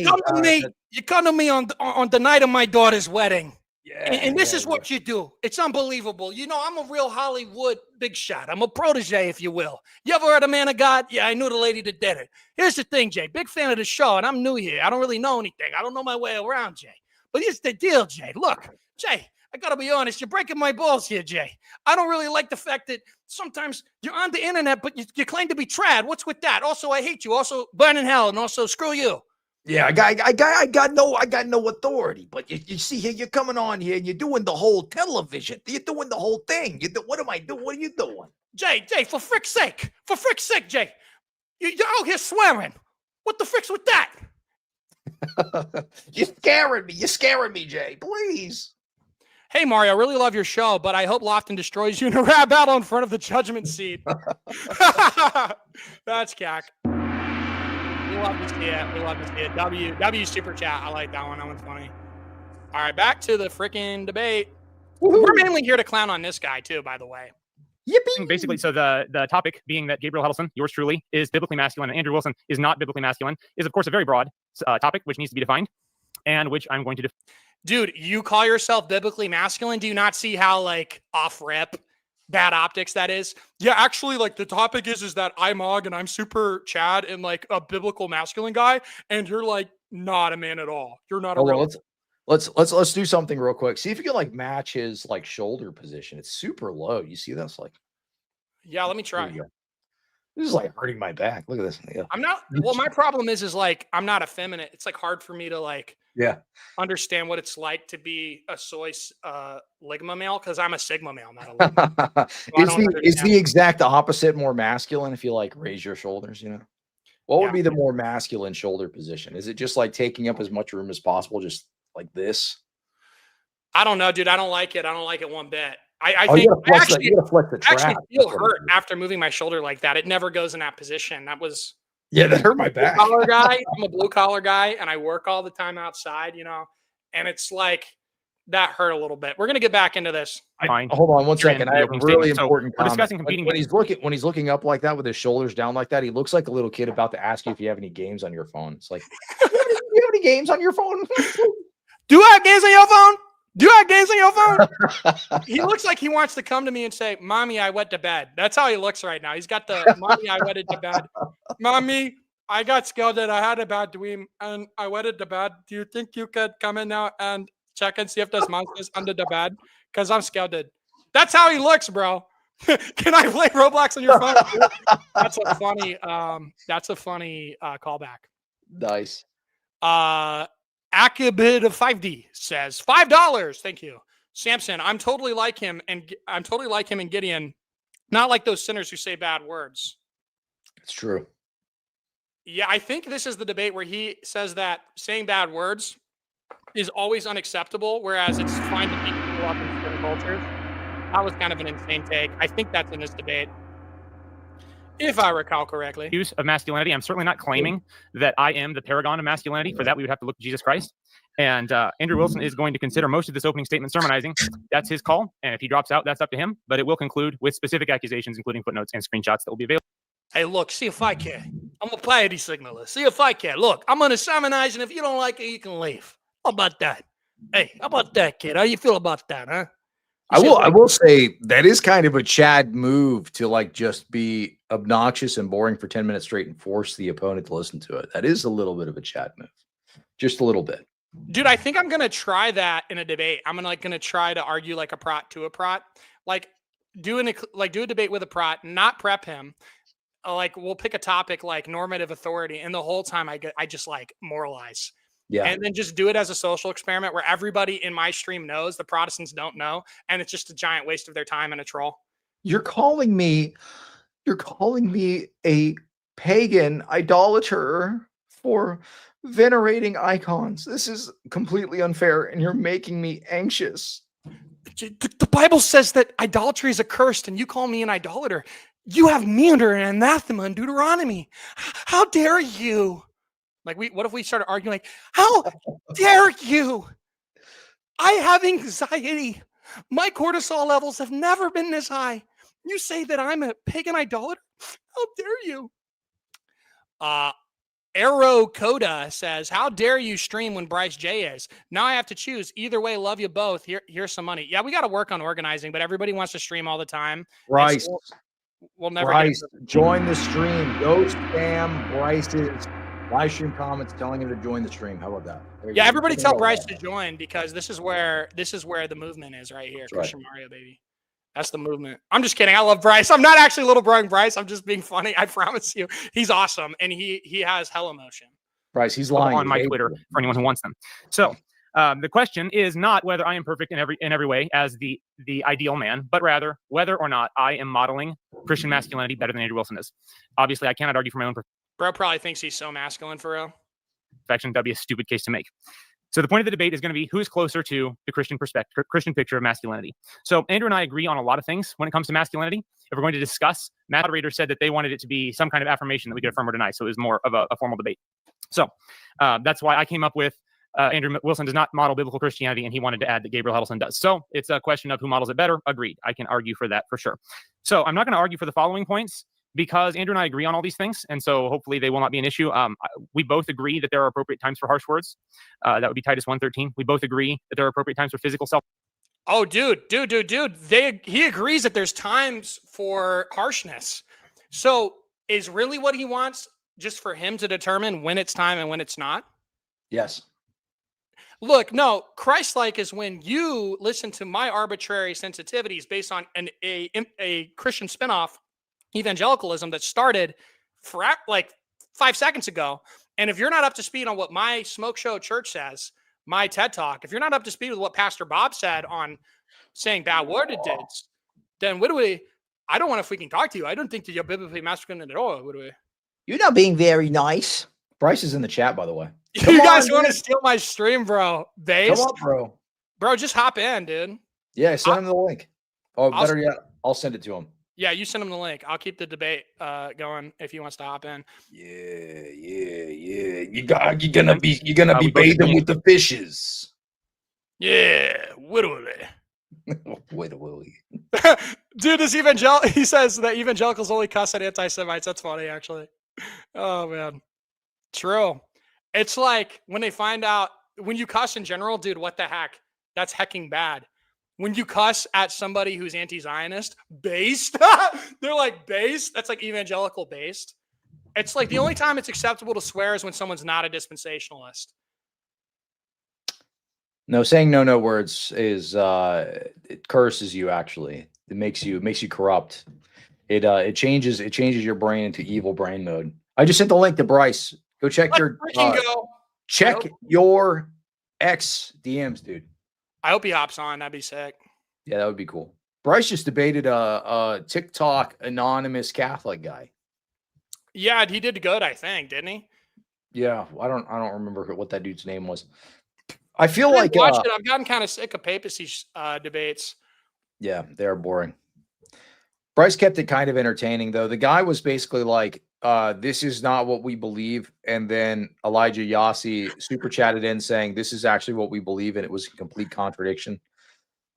You come to me on the night of my daughter's wedding. Yeah, and this is what you do. It's unbelievable. I'm a real Hollywood big shot. I'm a protege, if you will. You ever heard of Man of God? Yeah, I knew the lady that did it. Here's the thing, Jay. Big fan of the show, and I'm new here. I don't really know anything. I don't know my way around, Jay. But here's the deal, Jay. Look, Jay, I got to be honest. You're breaking my balls here, Jay. I don't really like the fact that sometimes you're on the internet, but you claim to be trad. What's with that? Also, I hate you. Also, burn in hell, and also screw you. Yeah, I got no authority. But you see here, you're coming on here and you're doing the whole television. You're doing the whole thing. What am I doing? What are you doing? Jay, for frick's sake, Jay, you're out here swearing. What the frick's with that? You're scaring me. You're scaring me, Jay. Please. Hey, Mario, I really love your show, but I hope Lofton destroys you in a rap battle in front of the judgment seat. That's cack. We love to see it. We love to see it. W super chat. I like that one. That one's funny. All right, back to the freaking debate. Woo-hoo. We're mainly here to clown on this guy, too, by the way. Yippee. Basically, so the topic being that Gabriel Huddleston, yours truly, is biblically masculine and Andrew Wilson is not biblically masculine is, of course, a very broad topic which needs to be defined and which I'm going to define. Dude, you call yourself biblically masculine? Do you not see how, like, off-rip bad optics that is? Yeah, actually, like, the topic is that I'm Og and I'm super Chad and, like, a biblical masculine guy, and you're, like, not a man at all. You're not a real... Let's do something real quick. See if you can, like, match his, like, shoulder position. It's super low. You see this? Like, yeah, let me try. This is, like, hurting my back. Look at this. Yeah. I'm not... Well, my problem is, like, I'm not effeminate. It's, like, hard for me to, like... Yeah. Understand what it's like to be a soy ligma male because I'm a sigma male, not a ligma. So is the exact opposite more masculine if you like raise your shoulders, you know? What would be the more masculine shoulder position? Is it just like taking up as much room as possible, just like this? I don't know, dude. I don't like it. I don't like it one bit. I think I actually feel hurt after moving my shoulder like that. It never goes in that position. That was... Yeah, that hurt my back. I'm a blue collar guy, and I work all the time outside, you know, and it's like that hurt a little bit. We're gonna get back into this. Hold on one second. I have a really important comment. Discussing competing when he's looking up like that with his shoulders down like that, he looks like a little kid about to ask you if you have any games on your phone. It's like, do you have any games on your phone? Do I have games on your phone? Do you have games on your phone? He looks like he wants to come to me and say, "Mommy, I went to bed." That's how he looks right now. He's got the "Mommy, I went to bed." "Mommy, I got scolded. I had a bad dream and I went to bed. Do you think you could come in now and check and see if there's monsters under the bed? Because I'm scolded." That's how he looks, bro. Can I play Roblox on your phone? That's a funny callback. Nice. Akabid of 5D says $5. Thank you. Samson, I'm totally like him and Gideon, not like those sinners who say bad words. It's true. Yeah, I think this is the debate where he says that saying bad words is always unacceptable, whereas it's fine to beat people up in certain cultures. That was kind of an insane take. I think that's in this debate, if I recall correctly. Use of masculinity. I'm certainly not claiming that I am the paragon of masculinity. For that, we would have to look to Jesus Christ. And Andrew Wilson is going to consider most of this opening statement sermonizing. That's his call. And if he drops out, that's up to him. But it will conclude with specific accusations, including footnotes and screenshots that will be available. Hey, look, see if I can. I'm a piety signaler. See if I can. Look, I'm going to sermonize, and if you don't like it, you can leave. How about that? Hey, how about that, kid? How you feel about that, huh? I will say that is kind of a Chad move to like just be obnoxious and boring for 10 minutes straight and force the opponent to listen to it. That is a little bit of a Chad move. Just a little bit. Dude, I think I'm going to try that in a debate. I'm going to try to argue like a prot to a prot. Like do a debate with a prot, not prep him. Like we'll pick a topic like normative authority, and the whole time I just like moralize. Yeah. And then just do it as a social experiment where everybody in my stream knows, the Protestants don't know, and it's just a giant waste of their time and a troll. You're calling me a pagan idolater for venerating icons. This is completely unfair, and you're making me anxious. The Bible says that idolatry is accursed, and you call me an idolater. You have me under an anathema in Deuteronomy. How dare you? Like, what if we started arguing like, how dare you? I have anxiety. My cortisol levels have never been this high. You say that I'm a pagan idolater? How dare you? Arrow Coda says, how dare you stream when Bryce J is? Now I have to choose. Either way, love you both. Here's some money. Yeah, we got to work on organizing, but everybody wants to stream all the time. Bryce, we'll never Bryce, join the stream. Go spam Bryce's live stream comments telling him to join the stream. How about that? Yeah, everybody tell Bryce to join, because this is where the movement is right here. Christian Mario, baby. That's the movement. I'm just kidding. I love Bryce. I'm not actually little brother Bryce. I'm just being funny. I promise you. He's awesome. And he has hell emotion. Bryce, he's lying on my Twitter for anyone who wants them. So the question is not whether I am perfect in every way as the ideal man, but rather whether or not I am modeling Christian masculinity better than Andrew Wilson is. Obviously, I cannot argue for my own Bro probably thinks he's so masculine for real. perfection. That'd be a stupid case to make. So the point of the debate is going to be who's closer to the Christian perspective, Christian picture of masculinity. So Andrew and I agree on a lot of things when it comes to masculinity. If we're going to discuss, moderator said that they wanted it to be some kind of affirmation that we could affirm or deny. So it was more of a formal debate. So that's why I came up with Andrew Wilson does not model biblical Christianity, and he wanted to add that Gabriel Huddleston does. So it's a question of who models it better. Agreed. I can argue for that for sure. So I'm not going to argue for the following points, because Andrew and I agree on all these things, and so hopefully they will not be an issue. We both agree that there are appropriate times for harsh words. That would be Titus 1:13. We both agree that there are appropriate times for physical self. Oh, dude. He agrees that there's times for harshness. So is really what he wants just for him to determine when it's time and when it's not? Yes. Look, no, Christ-like is when you listen to my arbitrary sensitivities based on a Christian spinoff, evangelicalism, that started for like 5 seconds ago. And if you're not up to speed on what my smoke show church says, my TED talk, if you're not up to speed with what Pastor Bob said on saying bad worded dudes, then I don't want to freaking talk to you. I don't think that you're biblically masculine at all. You're not being very nice. Bryce is in the chat, by the way. You guys want to steal my stream, bro? Come on, bro. Bro, just hop in, dude. Yeah, send him the link. Oh, better yet, I'll send it to him. Yeah, you send him the link. I'll keep the debate going if he wants to hop in. Yeah. You're gonna be bathing with the fishes. Yeah, literally. Literally. Dude, he says that evangelicals only cuss at anti-Semites. That's funny, actually. Oh man, true. It's like when they find out when you cuss in general, dude. What the heck? That's hecking bad. When you cuss at somebody who's anti-Zionist, based, they're like based. That's like evangelical based. It's like the only time it's acceptable to swear is when someone's not a dispensationalist. No, saying no words is it curses you. Actually, it makes you corrupt. It changes your brain into evil brain mode. I just sent the link to Bryce. Go check your ex DMs, dude. I hope he hops on. That'd be sick. Yeah, that would be cool. Bryce just debated a TikTok anonymous Catholic guy. Yeah, he did good, I think, didn't he? Yeah, I don't remember what that dude's name was. I feel like I've gotten kind of sick of papacy debates. Yeah, they're boring. Bryce kept it kind of entertaining, though. The guy was basically like, this is not what we believe. And then Elijah Yassi super chatted in saying, this is actually what we believe. And it was a complete contradiction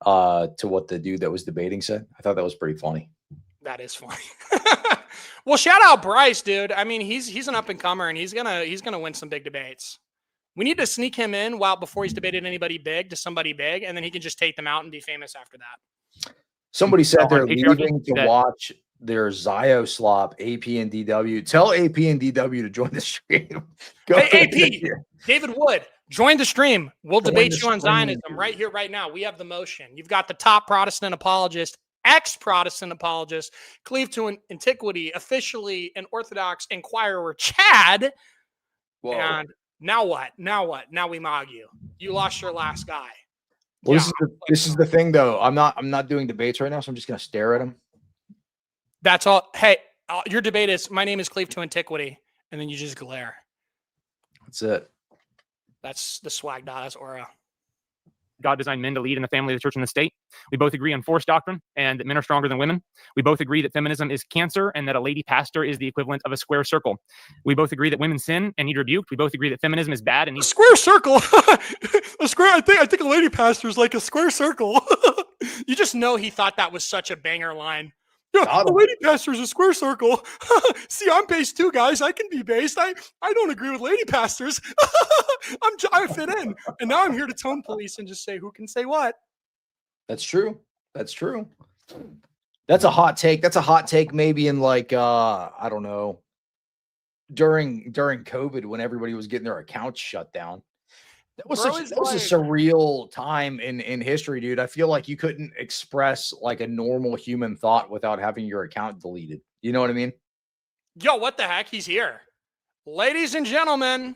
to what the dude that was debating said. I thought that was pretty funny. That is funny. Well, shout out Bryce, dude. I mean, he's an up and comer, and he's gonna win some big debates. We need to sneak him in before he's debated anybody big to somebody big, and then he can just take them out and be famous after that. Somebody said they're leaving to watch their Zio slop, AP and DW. Tell AP and DW to join the stream. Hey, AP, David Wood, join the stream. We'll debate you on Zionism right here, right now. We have the motion. You've got the top Protestant apologist, ex-Protestant apologist, cleave to antiquity, officially an Orthodox inquirer, Chad. Whoa. And now what? Now we mog you. You lost your last guy. Well, this is the thing, though. I'm not doing debates right now, so I'm just gonna stare at him. That's all. Hey, your debate is my name is cleave to antiquity, and then you just glare. That's it. That's the swag. That's aura. God designed men to lead in the family, the church, and the state. We both agree on force doctrine and that men are stronger than women. We both agree that feminism is cancer and that a lady pastor is the equivalent of a square circle. We both agree that women sin and need rebuked. We both agree that feminism is bad and needs square circle. A square. I think a lady pastor is like a square circle. You just know he thought that was such a banger line. Yeah, a lady pastor is a square circle. See, I'm based too, guys. I can be based. I don't agree with lady pastors. I fit in. And now I'm here to tone police and just say who can say what. That's true. That's true. That's a hot take. That's a hot take maybe in like I don't know. During COVID when everybody was getting their accounts shut down. That was a surreal time in history, dude. I feel like you couldn't express like a normal human thought without having your account deleted. You know what I mean? Yo, what the heck? He's here. Ladies and gentlemen,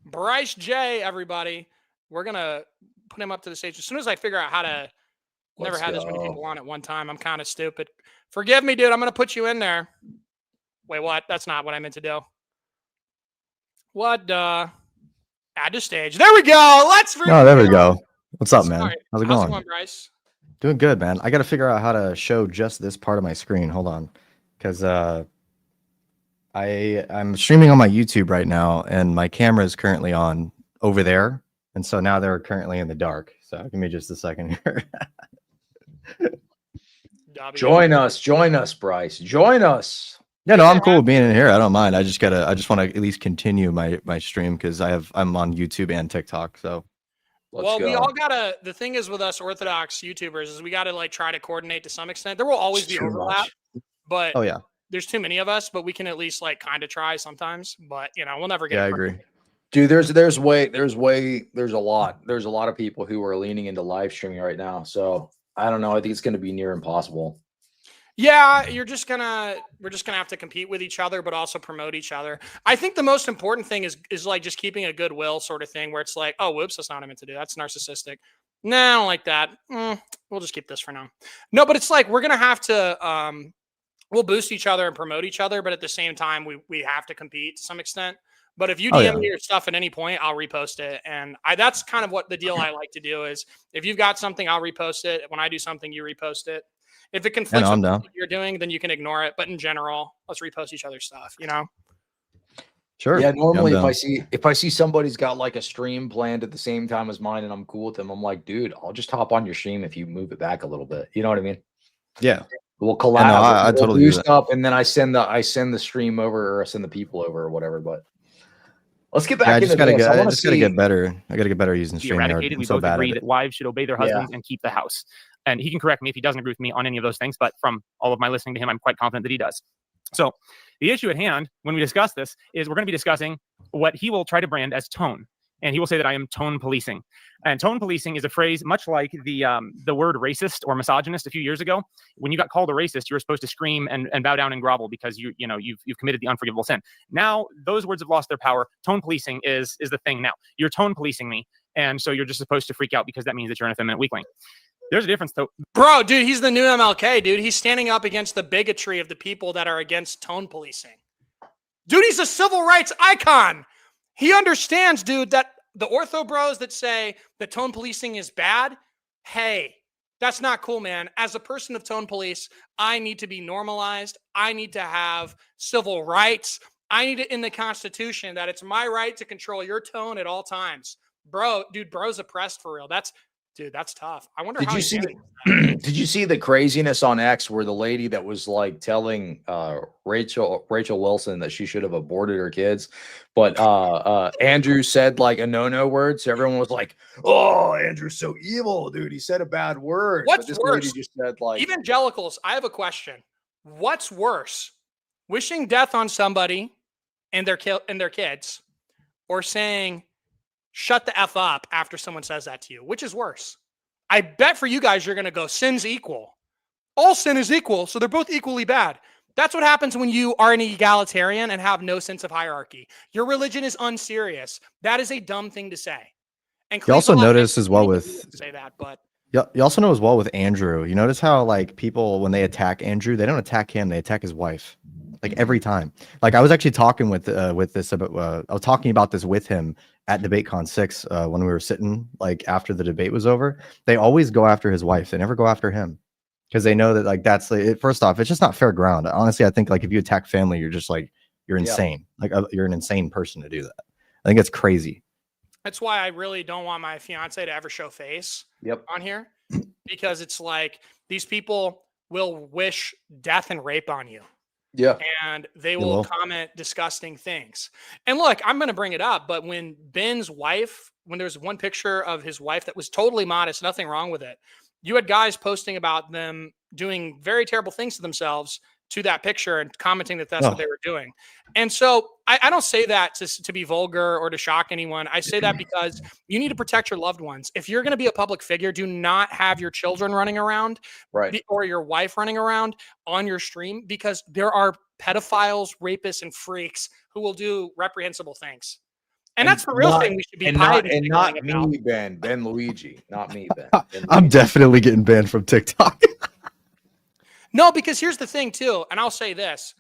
Bryce J, everybody. We're going to put him up to the stage as soon as I figure out how to. Never had this many people on at one time. I'm kind of stupid. Forgive me, dude. I'm going to put you in there. Wait, what? That's not what I meant to do. What? Add to stage. There we go. Let's. Oh, there we go. What's up, man? How's it going? Bryce? Doing good, man. I got to figure out how to show just this part of my screen. Hold on, because I'm streaming on my YouTube right now, and my camera is currently on over there, and so now they're currently in the dark. So give me just a second here. Join us, Bryce. Join us. Yeah, no, I'm cool with being in here. I don't mind. I just want to at least continue my stream because I'm on YouTube and TikTok. So we all gotta. The thing is with us Orthodox YouTubers is we gotta like try to coordinate to some extent. There will always be overlap, but oh yeah, there's too many of us. But we can at least like kind of try sometimes. But we'll never get. Yeah, I agree. Dude, there's a lot of people who are leaning into live streaming right now. So I don't know. I think it's going to be near impossible. Yeah, we're just gonna have to compete with each other, but also promote each other. I think the most important thing is like just keeping a goodwill sort of thing where it's like, oh, whoops, that's not what I meant to do. That's narcissistic. No, I don't like that. We'll just keep this for now. No, but it's like we're gonna have to we'll boost each other and promote each other, but at the same time, we have to compete to some extent. But if you DM me your stuff at any point, I'll repost it. And that's kind of what the deal I like to do is if you've got something, I'll repost it. When I do something, you repost it. If it conflicts with what you're doing, then you can ignore it. But in general, let's repost each other's stuff, Sure. Yeah, normally if I see somebody's got like a stream planned at the same time as mine and I'm cool with them, I'm like, dude, I'll just hop on your stream if you move it back a little bit. You know what I mean? Yeah. We'll collab. I totally do that. Up, and then I send the stream over or I send the people over or whatever. But let's get back. I just gotta get better. I gotta get better using StreamYard. We both agree that wives should obey their husbands and keep the house. And he can correct me if he doesn't agree with me on any of those things. But from all of my listening to him, I'm quite confident that he does. So the issue at hand, when we discuss this, is we're going to be discussing what he will try to brand as tone. And he will say that I am tone policing. And tone policing is a phrase much like the word racist or misogynist a few years ago. When you got called a racist, you were supposed to scream and bow down and grovel because you've committed the unforgivable sin. Now those words have lost their power. Tone policing is the thing now. You're tone policing me, and so you're just supposed to freak out because that means that you're an effeminate weakling. There's a difference, though. Bro, dude, he's the new MLK, dude. He's standing up against the bigotry of the people that are against tone policing. Dude, he's a civil rights icon. He understands, dude, that the ortho bros that say that tone policing is bad, hey, that's not cool, man. As a person of tone police, I need to be normalized. I need to have civil rights. I need it in the Constitution that it's my right to control your tone at all times. Bro, dude, bro's oppressed for real. That's tough. I wonder. Did you see the craziness on X where the lady that was like telling Rachel Wilson that she should have aborted her kids, but Andrew said like a no word, so everyone was like, "Oh, Andrew's so evil, dude. He said a bad word." What's worse? Lady just said like evangelicals. I have a question. What's worse, wishing death on somebody and their kids, or saying shut the F up after someone says that to you? Which is worse? I bet for you guys, you're going to go sin's equal. All sin is equal, so they're both equally bad. That's what happens when you are an egalitarian and have no sense of hierarchy. Your religion is unserious. That is a dumb thing to say. And you also notice as well with say that, but you also know as well with Andrew. You notice how like people when they attack Andrew, they don't attack him; they attack his wife. Like every time. Like I was actually talking with this about. I was talking about this with him at DebateCon 6 when we were sitting like after the debate was over. They always go after his wife. They never go after him because they know that like that's like, first off, it's just not fair ground. Honestly, I think like if you attack family, you're just like you're insane. Like you're an insane person to do that. I think it's crazy. That's why I really don't want my fiance to ever show face on here, because it's like these people will wish death and rape on you. Yeah. And they will comment disgusting things. And look, I'm going to bring it up, but when Ben's wife, when there's one picture of his wife that was totally modest, nothing wrong with it, you had guys posting about them doing very terrible things to themselves to that picture and commenting that that's what they were doing. And so I don't say that to be vulgar or to shock anyone. I say that because you need to protect your loved ones. If you're going to be a public figure, do not have your children running around or your wife running around on your stream, because there are pedophiles, rapists, and freaks who will do reprehensible things. And that's the real thing we should be not me, about. Ben Luigi, not me, Ben. I'm definitely getting banned from TikTok. No, because here's the thing too, and I'll say this.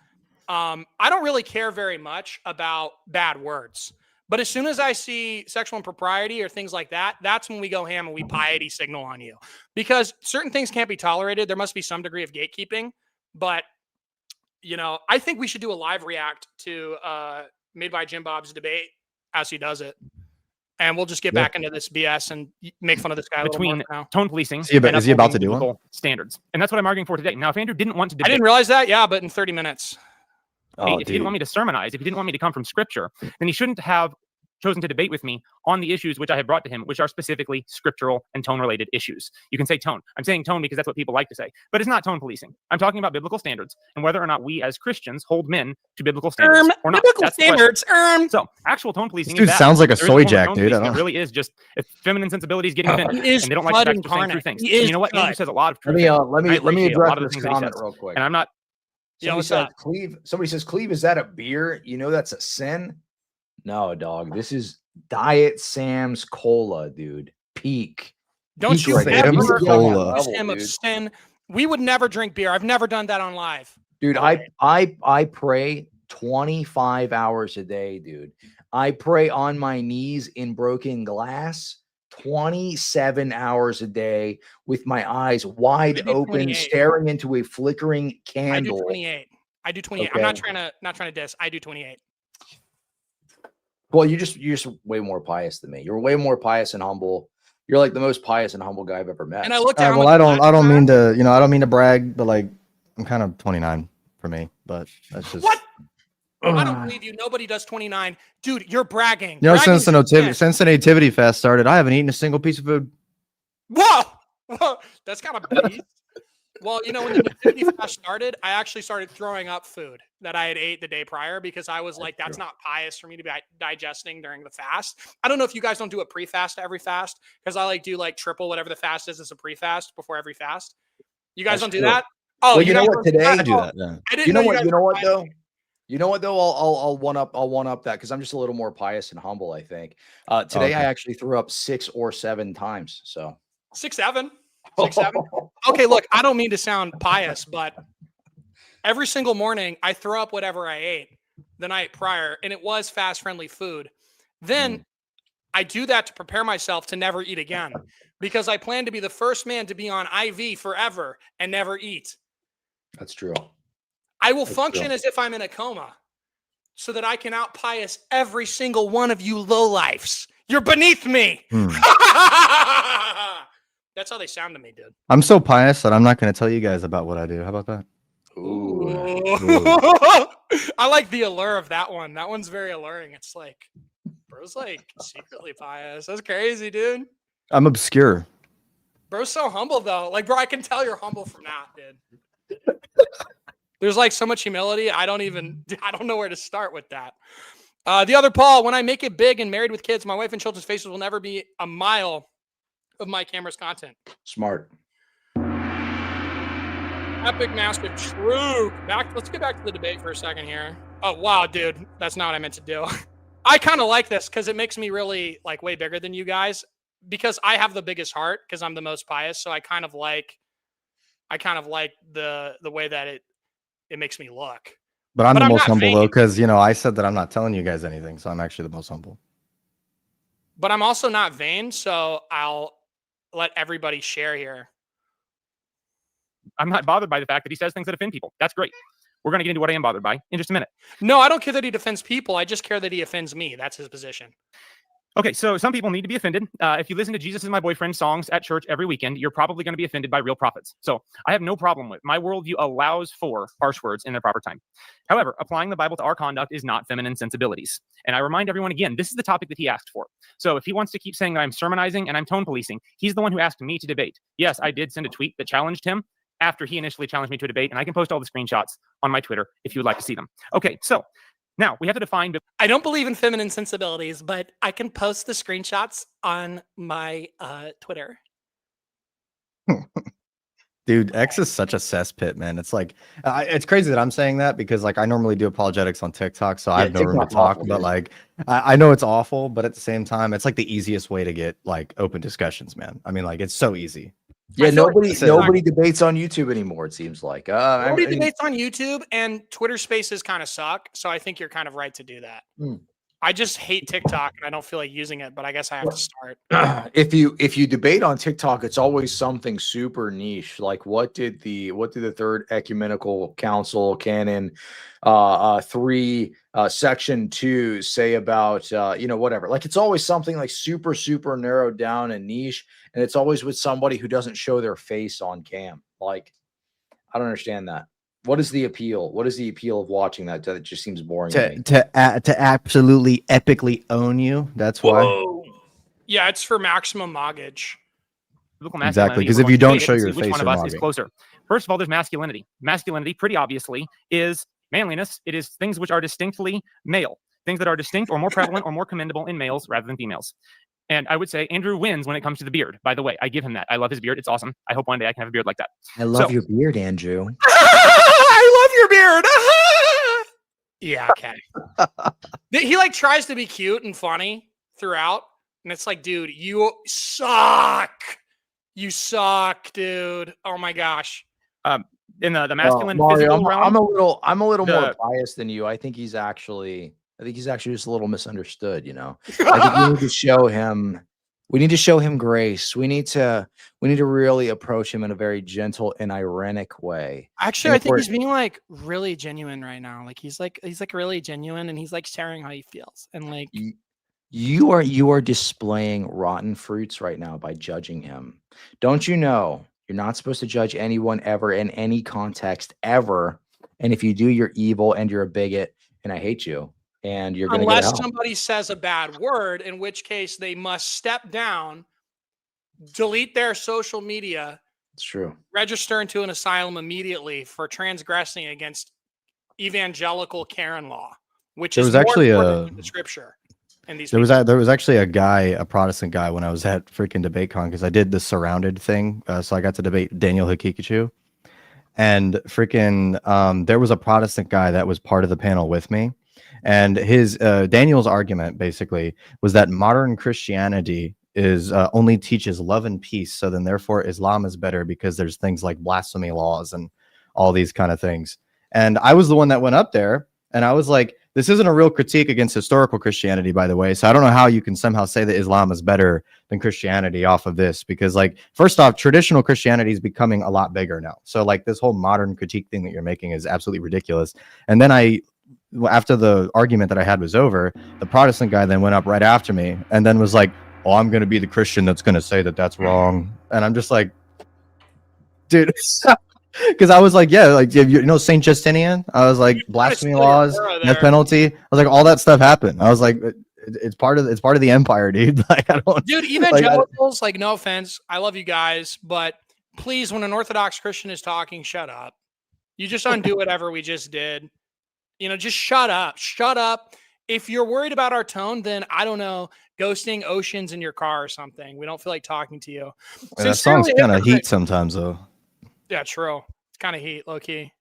I don't really care very much about bad words. But as soon as I see sexual impropriety or things like that, that's when we go ham and we piety signal on you. Because certain things can't be tolerated. There must be some degree of gatekeeping. But, you know, I think we should do a live react to Made by Jim Bob's debate as he does it. And we'll just get back into this BS and make fun of this guy between tone policing. Is he about to do one? Standards. And that's what I'm arguing for today. Now, if Andrew didn't want to debate, I didn't realize that. Yeah, but in 30 minutes. If he didn't want me to sermonize, if he didn't want me to come from scripture, then he shouldn't have chosen to debate with me on the issues which I have brought to him, which are specifically scriptural and tone-related issues. You can say tone. I'm saying tone because that's what people like to say, but it's not tone policing. I'm talking about biblical standards and whether or not we as Christians hold men to biblical standards or not. Biblical standards. So actual tone policing. This dude sounds like a soy jack, dude. It really is just if feminine sensibilities getting offended, and they don't like sex for saying true things. And you know what? Andrew says a lot of true things. Let me address this comment real quick. And I'm not. Somebody says, Cleve, is that a beer? You know that's a sin? No, dog. This is Diet Sam's Cola, dude. Peak. Don't Peak you right ever now. accuse him of sin? We would never drink beer. I've never done that on live. Dude, I pray 25 hours a day, dude. I pray on my knees in broken glass 27 hours a day with my eyes wide open, staring into a flickering candle. I do 28. Okay. I'm not trying to diss. I do 28. Well, you're just way more pious than me. You're way more pious and humble. You're like the most pious and humble guy I've ever met. And I looked at well, I don't mean to brag, but like I'm kind of 29 for me, but that's just what? I don't believe you. Nobody does 29. Dude, you're bragging. You know, since the Nativity Fest started, I haven't eaten a single piece of food. Whoa! That's kind of beast. Well, you know, when the Nativity Fest started, I actually started throwing up food that I had ate the day prior because I was like, that's not pious for me to be digesting during the fast. I don't know if you guys don't do a pre-fast every fast because I do triple whatever the fast is as a pre-fast before every fast. You guys don't do that? Oh, well, you know what? Today I do that. Yeah. I didn't you know what? You know what though? I'll one up that because I'm just a little more pious and humble. I think today I actually threw up 6 or 7 times. So 6, 7. 6, 7. Okay, look, I don't mean to sound pious, but every single morning I throw up whatever I ate the night prior, and it was fast-friendly food. Then I do that to prepare myself to never eat again because I plan to be the first man to be on IV forever and never eat. That's true. I will function as if I'm in a coma so that I can out-pious every single one of you lowlifes. You're beneath me. That's how they sound to me, dude. I'm so pious that I'm not going to tell you guys about what I do. How about that? Ooh. I like the allure of that one. That one's very alluring. It's like, bro's like secretly pious. That's crazy, dude. I'm obscure. Bro's so humble, though. Like, bro, I can tell you're humble from that, dude. There's like so much humility. I don't know where to start with that. The other Paul, when I make it big and married with kids, my wife and children's faces will never be a mile of my camera's content. Smart. Epic, massive, true. Let's get back to the debate for a second here. Oh, wow, dude. That's not what I meant to do. I kind of like this because it makes me really way bigger than you guys because I have the biggest heart because I'm the most pious. So I kind of like the way that it makes me look. But I'm the most humble though, because I said that I'm not telling you guys anything, so I'm actually the most humble. But I'm also not vain, so I'll let everybody share here. I'm not bothered by the fact that he says things that offend people. That's great. We're going to get into what I am bothered by in just a minute. No, I don't care that he defends people. I just care that he offends me. That's his position. Okay, so some people need to be offended. If you listen to Jesus is My Boyfriend songs at church every weekend, you're probably going to be offended by real prophets. So I have no problem with my worldview allows for harsh words in their proper time. However, applying the Bible to our conduct is not feminine sensibilities. And I remind everyone again, this is the topic that he asked for. So if he wants to keep saying that I'm sermonizing and I'm tone policing, he's the one who asked me to debate. Yes, I did send a tweet that challenged him after he initially challenged me to a debate, and I can post all the screenshots on my Twitter if you would like to see them. Okay, so now we have to define. I don't believe in feminine sensibilities, but I can post the screenshots on my Twitter. Dude, X is such a cesspit, man. It's like it's crazy that I'm saying that because like I normally do apologetics on TikTok, so I have no room to TikTok's talk. awful, But dude. like I know it's awful, but at the same time, it's like the easiest way to get like open discussions, man. I mean, like it's so easy. Yeah, I feel like nobody debates on YouTube anymore. It seems like nobody debates on YouTube, and Twitter Spaces kind of suck. So I think you're kind of right to do that. I just hate TikTok, and I don't feel like using it, but I guess I have to start. If you debate on TikTok, it's always something super niche. Like what did the Third Ecumenical Council Canon 3 section 2 say about whatever. Like it's always something like super narrowed down and niche, and it's always with somebody who doesn't show their face on cam. Like I don't understand that. What is the appeal? What is the appeal of watching that? That just seems boring to me. To absolutely epically own you. That's why. Yeah, it's for maximum moggage. Biblical Exactly, masculinity, because we're if you going don't to show debate your and see which face, one of you're us is mogging. closer. First of all, there's masculinity. Masculinity, pretty obviously, is manliness. It is things which are distinctly male, things that are distinct or more prevalent or more commendable in males rather than females. And I would say Andrew wins when it comes to the beard. By the way, I give him that. I love his beard. It's awesome. I hope one day I can have a beard like that. I love your beard, Andrew. I love your beard. Yeah, okay. He like tries to be cute and funny throughout, and it's like, dude, you suck. You suck, dude. Oh my gosh. In the masculine Mario, physical realm, I'm a little more biased than you. I think he's actually just a little misunderstood. You know, I think we need to show him. We need to show him grace. We need to really approach him in a very gentle and ironic way. Actually, And I if think we're- he's being like really genuine right now. Like he's like really genuine, and he's like sharing how he feels. And like You are displaying rotten fruits right now by judging him. Don't you know you're not supposed to judge anyone ever in any context ever? And if you do, you're evil and you're a bigot, and I hate you. And you're going to get unless out. somebody says a bad word, in which case they must step down, delete their social media, It's true. register into an asylum immediately for transgressing against evangelical Karen law, which There is was more actually important than the scripture. And these There was actually a Protestant guy when I was at freaking DebateCon because I did the surrounded thing, so I got to debate Daniel Hikikachu, and freaking there was a Protestant guy that was part of the panel with me, and his Daniel's argument basically was that modern Christianity is only teaches love and peace, so then therefore Islam is better because there's things like blasphemy laws and all these kind of things. And I was the one that went up there, and I was like, this isn't a real critique against historical Christianity, by the way. So I don't know how you can somehow say that Islam is better than Christianity off of this, because like, first off, traditional Christianity is becoming a lot bigger now. So like this whole modern critique thing that you're making is absolutely ridiculous. And then after the argument that I had was over, the Protestant guy then went up right after me and then was like, oh, I'm going to be the Christian that's going to say that that's wrong. And I'm just like, dude, because I was like, yeah, like you know Saint Justinian. I was like, blasphemy laws, death penalty. I was like, all that stuff happened. I was like, it's part of the empire, dude. Like I don't, dude. Evangelicals, like, no offense, I love you guys, but please, when an Orthodox Christian is talking, shut up. You just undo whatever we just did. You know, just shut up. Shut up. If you're worried about our tone, then I don't know, ghosting oceans in your car or something. We don't feel like talking to you. That song's kind of heat sometimes, though. Yeah, true. It's kind of heat, low key.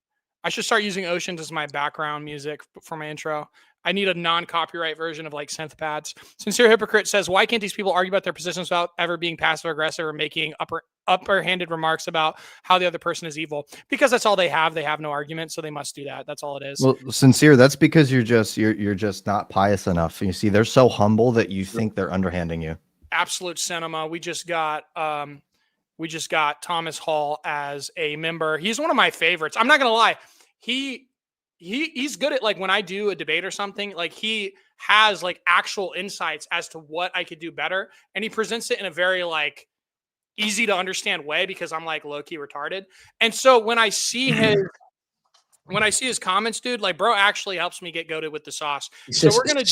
I should start using oceans as my background music for my intro. I need a non-copyright version of like synth pads. Sincere Hypocrite says, why can't these people argue about their positions without ever being passive aggressive or making upper-handed remarks about how the other person is evil? Because that's all they have. They have no argument, so they must do that. That's all it is. Well, Sincere, that's because you're just not pious enough. You see, they're so humble that you think they're underhanding you. Absolute cinema. We just got Thomas Hall as a member. He's one of my favorites. I'm not gonna lie. He's good at, like, when I do a debate or something, like he has like actual insights as to what I could do better. And he presents it in a very like easy to understand way because I'm like low-key retarded. And so when I see his comments, dude, like bro actually helps me get goated with the sauce. So we're gonna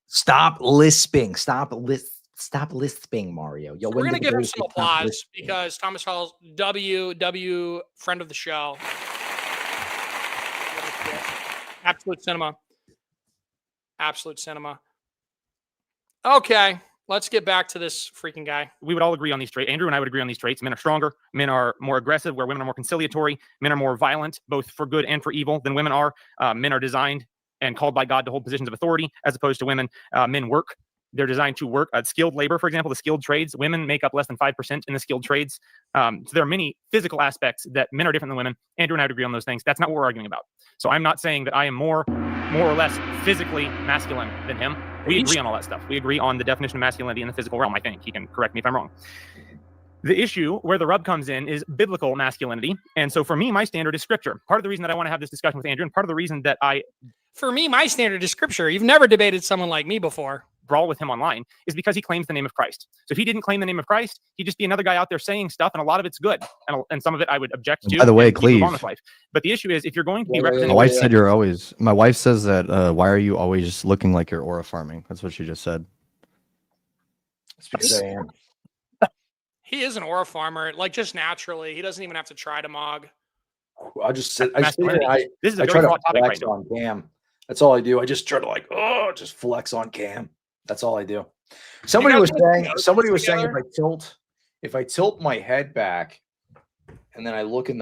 stop lisping. Stop lisping, Mario. Yo, we're gonna give him some applause because Thomas Hall's W friend of the show. Absolute cinema. Absolute cinema. Okay. let's get back to this freaking guy. We would all agree on these traits. Andrew and I would agree on these traits. Men are stronger. Men are more aggressive, where women are more conciliatory. Men are more violent, both for good and for evil, than women are. Men are designed and called by God to hold positions of authority, as opposed to women. Men work. They're designed to work. Skilled labor, for example, the skilled trades. Women make up less than 5% in the skilled trades. So there are many physical aspects that men are different than women. Andrew and I would agree on those things. That's not what we're arguing about. So I'm not saying that I am more or less physically masculine than him. We agree on all that stuff. We agree on the definition of masculinity in the physical realm, I think. He can correct me if I'm wrong. The issue where the rub comes in is biblical masculinity. And so for me, my standard is scripture. Part of the reason that I want to have this discussion with Andrew, and part of the reason that For me, my standard is scripture. You've never debated someone like me before. brawl with him online, is because he claims the name of Christ. So if he didn't claim the name of Christ, he'd just be another guy out there saying stuff, and a lot of it's good. And some of it I would object to. By the way, Cleve. But the issue is, if you're going to be representing... My wife said you're always... My wife says that, why are you always looking like you're aura farming? That's what she just said. It's because I am. He is an aura farmer, like just naturally. He doesn't even have to try to mog. I just sit. This is a I very try to hot topic flex right now. on Cam. That's all I do. I just try to just flex on Cam. That's all I do. Somebody was saying if I tilt my head back and then I look at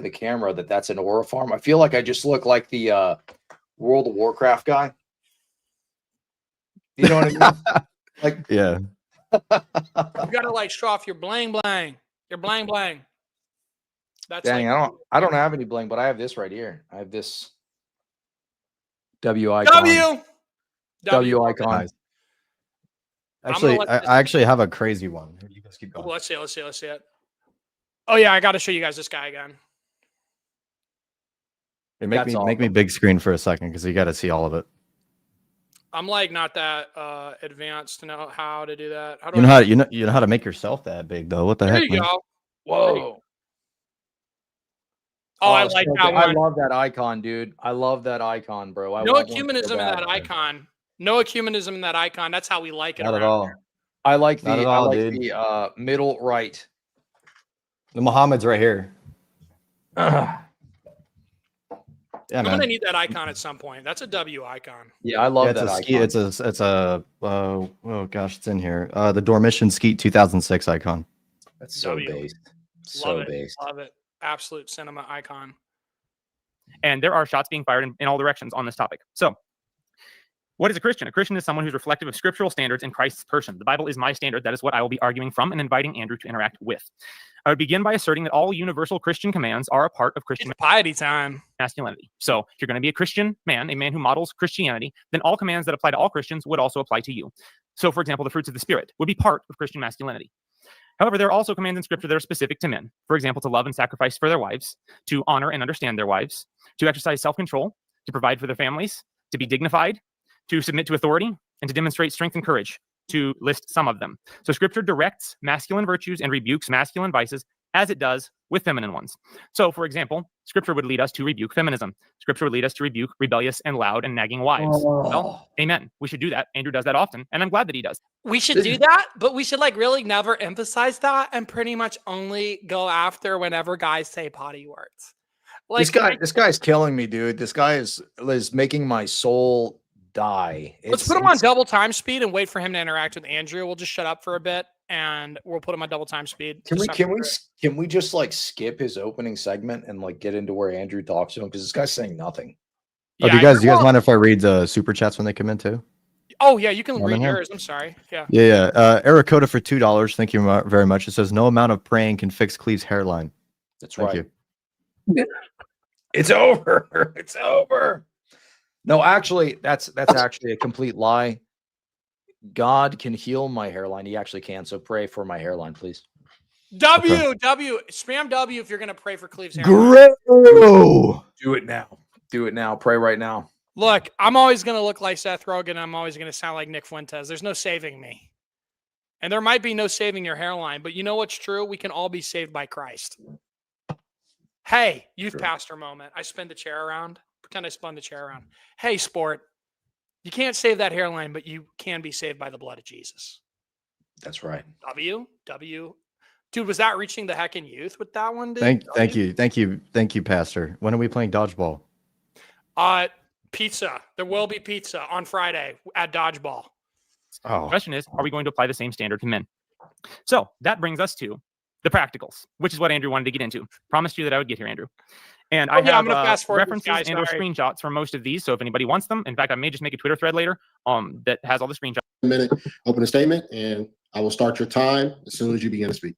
the camera that's an aura farm. I feel like I just look like the World of Warcraft guy. You know what I mean? Like, yeah. You gotta like show off your bling bling. Your bling bling. That's dang, like, I don't have any bling, but I have this right here. I have this W icon. W icon. Actually, I actually have a crazy one. You guys keep going. Let's see it. Oh yeah, I got to show you guys this guy again. Hey, make me big screen for a second because you got to see all of it. I'm like not that advanced to know how to do that. How do you know how to make yourself that big though. What the heck? There you go. Whoa. Oh, I like that one. I love that icon, dude. I love that icon, bro. No ecumenism in that icon. No ecumenism in that icon. That's how we like it. Not at all. I like the middle right. The Muhammad's right here. Yeah, I'm gonna need that icon at some point. That's a W icon. Yeah, I love that icon. It's a oh gosh, it's in here. The Dormition Skeet 2006 icon. That's so based. So based. Love it. Absolute cinema icon. And there are shots being fired in all directions on this topic. So, what is a Christian? A Christian is someone who's reflective of scriptural standards in Christ's person. The Bible is my standard. That is what I will be arguing from and inviting Andrew to interact with. I would begin by asserting that all universal Christian commands are a part of Christian piety time. Masculinity. So if you're going to be a Christian man, a man who models Christianity, then all commands that apply to all Christians would also apply to you. So for example, the fruits of the Spirit would be part of Christian masculinity. However, there are also commands in Scripture that are specific to men. For example, to love and sacrifice for their wives, to honor and understand their wives, to exercise self-control, to provide for their families, to be dignified, to submit to authority, and to demonstrate strength and courage, to list some of them. So Scripture directs masculine virtues and rebukes masculine vices as it does with feminine ones. So, for example, Scripture would lead us to rebuke feminism. Scripture would lead us to rebuke rebellious and loud and nagging wives. Well, amen. We should do that. Andrew does that often, and I'm glad that he does. We should do that, but we should like really never emphasize that and pretty much only go after whenever guys say potty words. Like, this guy's killing me, dude. This guy is making my soul die. Let's put him on double time speed and wait for him to interact with Andrew. We'll just shut up for a bit and we'll put him on double time speed. Can we just like skip his opening segment and like get into where Andrew talks to him, because this guy's saying nothing. Oh, do you guys mind if I read the super chats when they come in too? Oh yeah, you can read yours. I'm sorry. Yeah. Ericoda for $2. Thank you very much. It says no amount of praying can fix Cleve's hairline. That's right. It's over. It's over. No, actually, that's actually a complete lie. God can heal my hairline. He actually can. So pray for my hairline, please. W. Spam W if you're going to pray for Cleve's hairline. Do it now. Do it now. Pray right now. Look, I'm always going to look like Seth Rogen. I'm always going to sound like Nick Fuentes. There's no saving me. And there might be no saving your hairline. But you know what's true? We can all be saved by Christ. Hey, youth pastor moment. I spin the chair around. Pretend I spun the chair around. Hey, sport. You can't save that hairline, but you can be saved by the blood of Jesus. That's right. W. Dude, was that reaching the heck in youth with that one, dude? Thank you, Pastor. When are we playing dodgeball? Pizza. There will be pizza on Friday at dodgeball. The question is, are we going to apply the same standard to men? So that brings us to the practicals, which is what Andrew wanted to get into. Promised you that I would get here, Andrew. And I have references and or screenshots for most of these. So if anybody wants them, in fact, I may just make a Twitter thread later that has all the screenshots. A minute, open a statement, and I will start your time as soon as you begin to speak.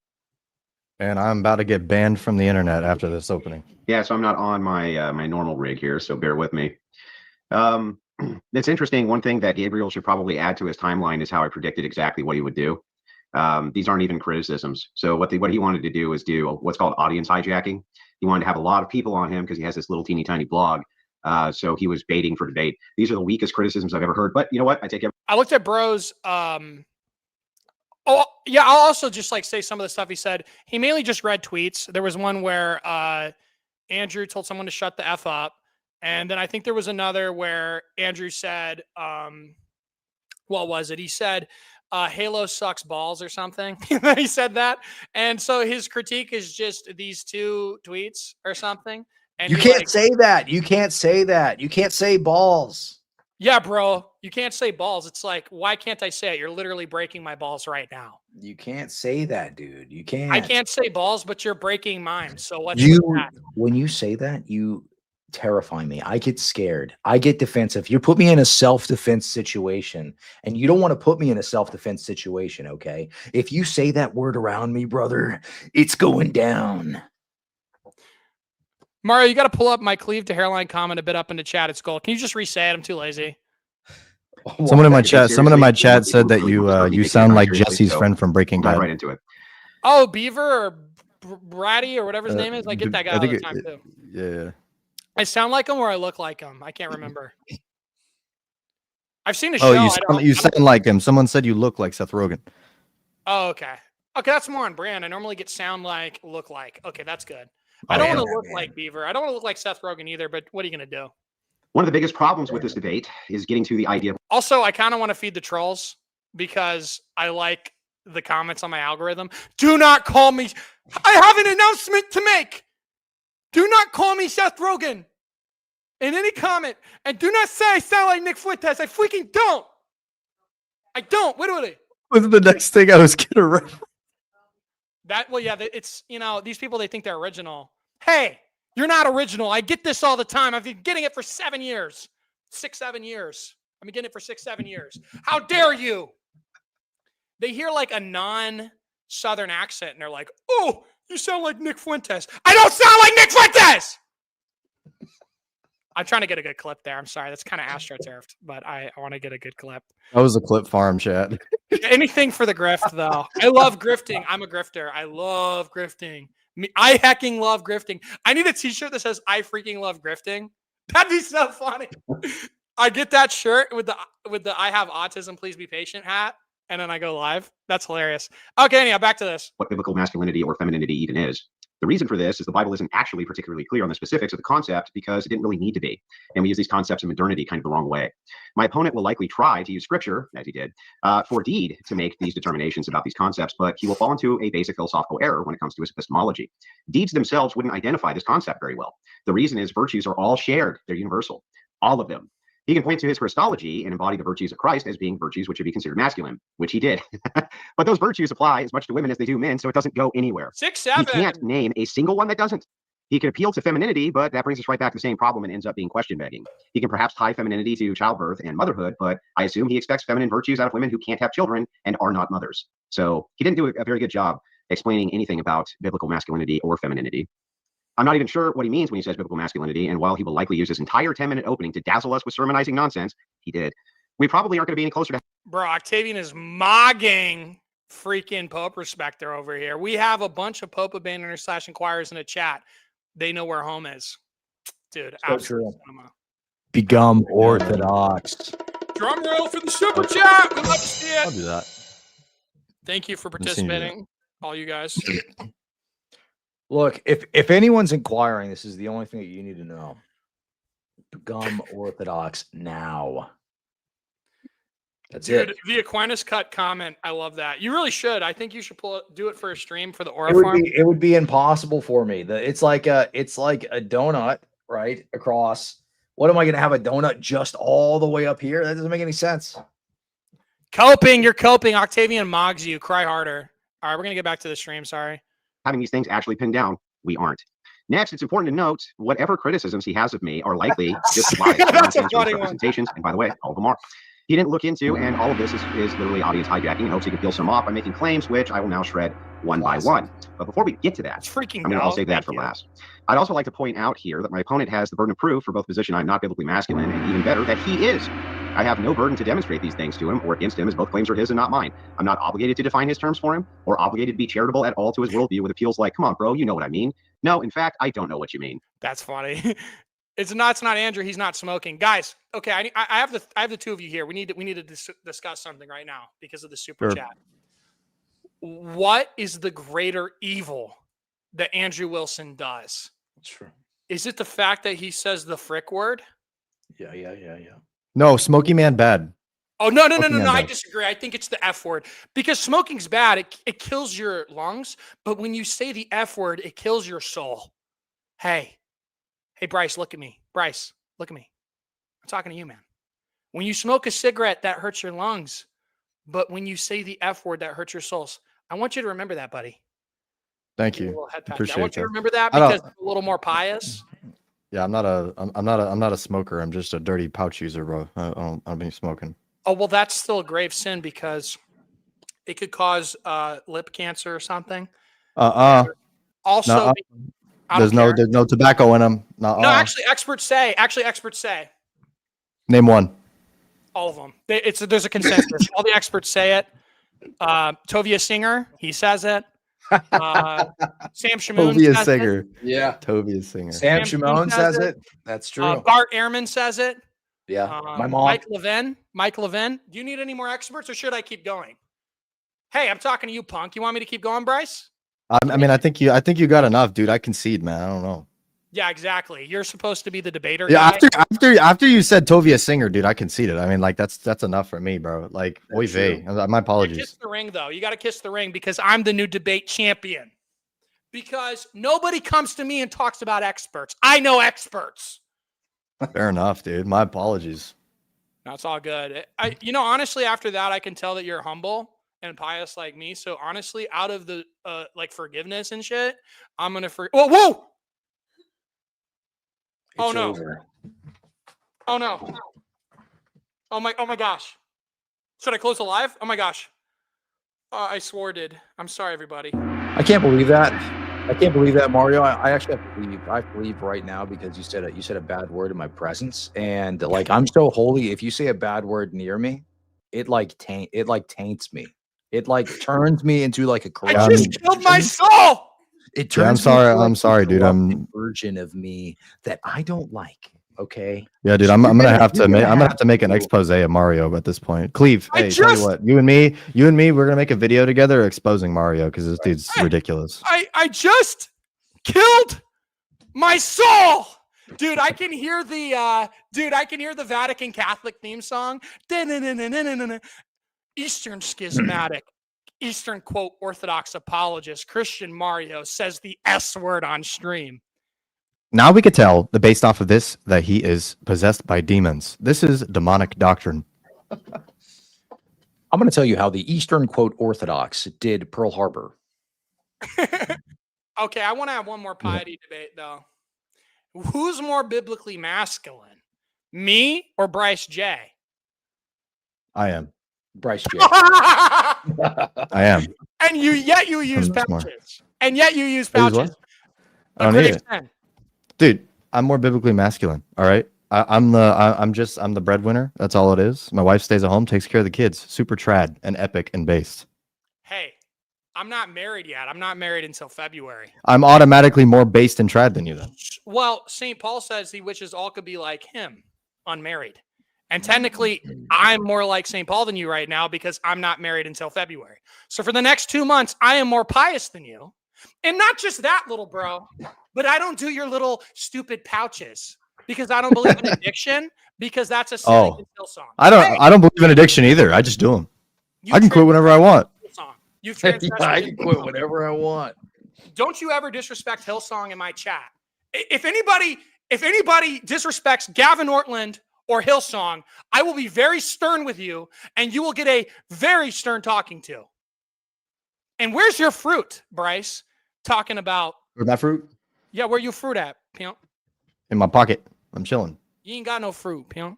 And I'm about to get banned from the internet after this opening. Yeah, so I'm not on my my normal rig here, so bear with me. It's interesting. One thing that Gabriel should probably add to his timeline is how I predicted exactly what he would do. These aren't even criticisms. So what he wanted to do is do what's called audience hijacking. He wanted to have a lot of people on him because he has this little teeny tiny blog. So he was baiting for debate. These are the weakest criticisms I've ever heard. But you know what? I take it. I looked at Bro's. Oh yeah, I'll also just like say some of the stuff he said. He mainly just read tweets. There was one where Andrew told someone to shut the F up. And then I think there was another where Andrew said, what was it? He said, Halo sucks balls or something. He said that. And so his critique is just these two tweets or something. And you can't say that. You can't say that. You can't say balls. Yeah, bro. You can't say balls. It's like, why can't I say it? You're literally breaking my balls right now. You can't say that, dude. You can't. I can't say balls, but you're breaking mine. So what's that? When you say that, you terrify me. I get scared. I get defensive. You put me in a self-defense situation, and you don't want to put me in a self-defense situation, okay? If you say that word around me, brother, it's going down. Mario, you got to pull up my cleave to hairline comment a bit up in the chat. It's gold. Can you just re-say it? I'm too lazy. Someone in my chat said that you sound like Jesse's friend from Breaking Bad. Right into it. Oh, Beaver or Bratty or whatever his name is. I get that guy all the time too. Yeah. I sound like him or I look like him. I can't remember. I've seen a show. You sound like him. Someone said you look like Seth Rogen. Oh, okay. Okay, that's more on brand. I normally get sound like, look like. Okay, that's good. I don't want to look like Beaver. I don't want to look like Seth Rogen either, but what are you going to do? One of the biggest problems with this debate is getting to the idea of... Also, I kind of want to feed the trolls because I like the comments on my algorithm. Do not call me. I have an announcement to make. Do not call me Seth Rogen in any comment. And do not say I sound like Nick Fuentes. I freaking don't. I don't. Literally. What's the next thing I was going to reference? Well, yeah, it's, these people, they think they're original. Hey, you're not original. I get this all the time. I've been getting it for 7 years. 7 years. I've been getting it for 7 years. How dare you? They hear like a non-Southern accent and they're like, oh, you sound like Nick Fuentes. I don't sound like Nick Fuentes! I'm trying to get a good clip there. I'm sorry. That's kind of astroturfed, but I want to get a good clip. That was a clip farm, chat. Anything for the grift, though. I love grifting. I'm a grifter. I love grifting. I hecking love grifting. I need a t-shirt that says I freaking love grifting. That'd be so funny. I get that shirt with the I have autism, please be patient hat, and then I go live. That's hilarious. Okay, anyhow, back to this. What biblical masculinity or femininity even is. The reason for this is the Bible isn't actually particularly clear on the specifics of the concept because it didn't really need to be. And we use these concepts of modernity kind of the wrong way. My opponent will likely try to use scripture, as he did, for deed to make these determinations about these concepts, but he will fall into a basic philosophical error when it comes to his epistemology. Deeds themselves wouldn't identify this concept very well. The reason is virtues are all shared. They're universal. All of them. He can point to his Christology and embody the virtues of Christ as being virtues which would be considered masculine, which he did. But those virtues apply as much to women as they do men, so it doesn't go anywhere. 6'7". He can't name a single one that doesn't. He can appeal to femininity, but that brings us right back to the same problem and ends up being question begging. He can perhaps tie femininity to childbirth and motherhood, but I assume he expects feminine virtues out of women who can't have children and are not mothers. So he didn't do a very good job explaining anything about biblical masculinity or femininity. I'm not even sure what he means when he says biblical masculinity, and while he will likely use his entire 10-minute opening to dazzle us with sermonizing nonsense, he did. We probably aren't going to be any closer to... Bro, Octavian is mogging freaking Pope Respecter over here. We have a bunch of Pope abandoners / inquirers in the chat. They know where home is. Dude, so absolutely. Become Orthodox. Drum roll for the super chat. We'd love to see it. I'll do that. Thank you for participating, all you guys. Look, if anyone's inquiring, this is the only thing that you need to know. Become Orthodox now. That's Dude, it. The Aquinas cut comment, I love that. You really should. I think you should do it for a stream for the Aura Farm. It would be impossible for me. It's like a donut, right? Across. What am I going to have a donut just all the way up here? That doesn't make any sense. Coping, you're coping. Octavian mogs you. Cry harder. All right, we're gonna get back to the stream. Sorry. Having these things actually pinned down, we aren't. Next, it's important to note whatever criticisms he has of me are likely just lies, That's a nonsense, funny representations, and by the way, all of them are. He didn't look into, and all of this is literally audience hijacking in hopes he could peel some off by making claims, which I will now shred one by one. But before we get to that, It's freaking I'll save that for last. I'd also like to point out here that my opponent has the burden of proof for both position I'm not biblically masculine, and even better, that he is. I have no burden to demonstrate these things to him or against him, as both claims are his and not mine. I'm not obligated to define his terms for him or obligated to be charitable at all to his worldview with appeals like, come on, bro, you know what I mean. No, in fact, I don't know what you mean. That's funny. It's not Andrew. He's not smoking, guys. Okay, I have the two of you here. We need to discuss something right now because of the super chat. What is the greater evil that Andrew Wilson does? Sure. Is it the fact that he says the frick word? Yeah. No, Smoky Man bad. Oh, no. I bad. disagree. I think it's the F word because smoking's bad. It kills your lungs. But when you say the F word, it kills your soul. Hey, Bryce, look at me. Bryce, look at me. I'm talking to you, man. When you smoke a cigarette, that hurts your lungs. But when you say the F word, that hurts your souls. I want you to remember that, buddy. Thank I you. want you to remember that I don't- because it's a little more pious. Yeah, I'm not a smoker. I'm just a dirty pouch user, bro. I don't be smoking. Oh, well, that's still a grave sin because it could cause lip cancer or something. Also, Nuh-uh. I don't There's care. no tobacco in them. No, actually, experts say. Name one. All of them. There's a consensus. All the experts say it. Tovia Singer, he says it. Sam Shamoon Tovia says Singer. it. Yeah. Tovia Singer. Sam Shimon says it. That's true. Bart Ehrman says it. Yeah. My mom. Mike Levin. Do you need any more experts or should I keep going? Hey, I'm talking to you, punk. You want me to keep going, Bryce? I mean, I think you got enough, dude. I concede, man. I don't know. Yeah, exactly. You're supposed to be the debater. Yeah, guy. after you said Tovia Singer, dude, I conceded. I mean, like that's enough for me, bro. Like, oy vey. My apologies. Kiss the ring, though. You got to kiss the ring because I'm the new debate champion. Because nobody comes to me and talks about experts. I know experts. Fair enough, dude. My apologies. That's all good. Honestly, after that, I can tell that you're humble and pious like me. So honestly, out of the like forgiveness and shit, I'm gonna whoa! Oh no! Over. Oh no! Oh my gosh! Should I close the live? Oh my gosh! I swore did. I'm sorry, everybody. I can't believe that. Mario. I actually have to leave. I have to leave right now because you said a bad word in my presence, and like I'm so holy. If you say a bad word near me, it taints me. It like turns me into like a corrupt. I just killed my soul. It turns. Yeah, I'm sorry, dude. I'm version of me that I don't like. Okay. Yeah, dude. I'm gonna have to make an expose of Mario at this point. Cleve, tell you what, you and me, we're gonna make a video together exposing Mario because this dude's ridiculous. I just killed my soul. Dude, I can hear the Vatican Catholic theme song. Eastern schismatic, Eastern quote Orthodox apologist Christian Mario says the S word on stream. Now we could tell, based off of this, that he is possessed by demons. This is demonic doctrine. I'm going to tell you how the Eastern quote Orthodox did Pearl Harbor. Okay, I want to have one more piety debate though. Who's more biblically masculine, me or Bryce J? I am. Bryce J. I am. And you use pouches. And yet you use pouches. I don't need it. Dude, I'm more biblically masculine. All right. I'm the breadwinner. That's all it is. My wife stays at home, takes care of the kids. Super trad and epic and based. Hey, I'm not married yet. I'm not married until February. I'm automatically more based and trad than you then. Well, St. Paul says he wishes all could be like him, unmarried. And technically, I'm more like St. Paul than you right now because I'm not married until February. So for the next 2 months, I am more pious than you. And not just that, little bro, but I don't do your little stupid pouches because I don't believe in addiction because that's a silly Hillsong. I don't believe in addiction either. I just do them. I can quit whenever I want. You've I can quit whenever I want. Don't you ever disrespect Hillsong in my chat. If anybody disrespects Gavin Ortland or Hillsong, I will be very stern with you, and you will get a very stern talking to. And where's your fruit, Bryce? Talking about Where's my fruit? Yeah, where your fruit at, pimp? In my pocket. I'm chilling. You ain't got no fruit, pimp.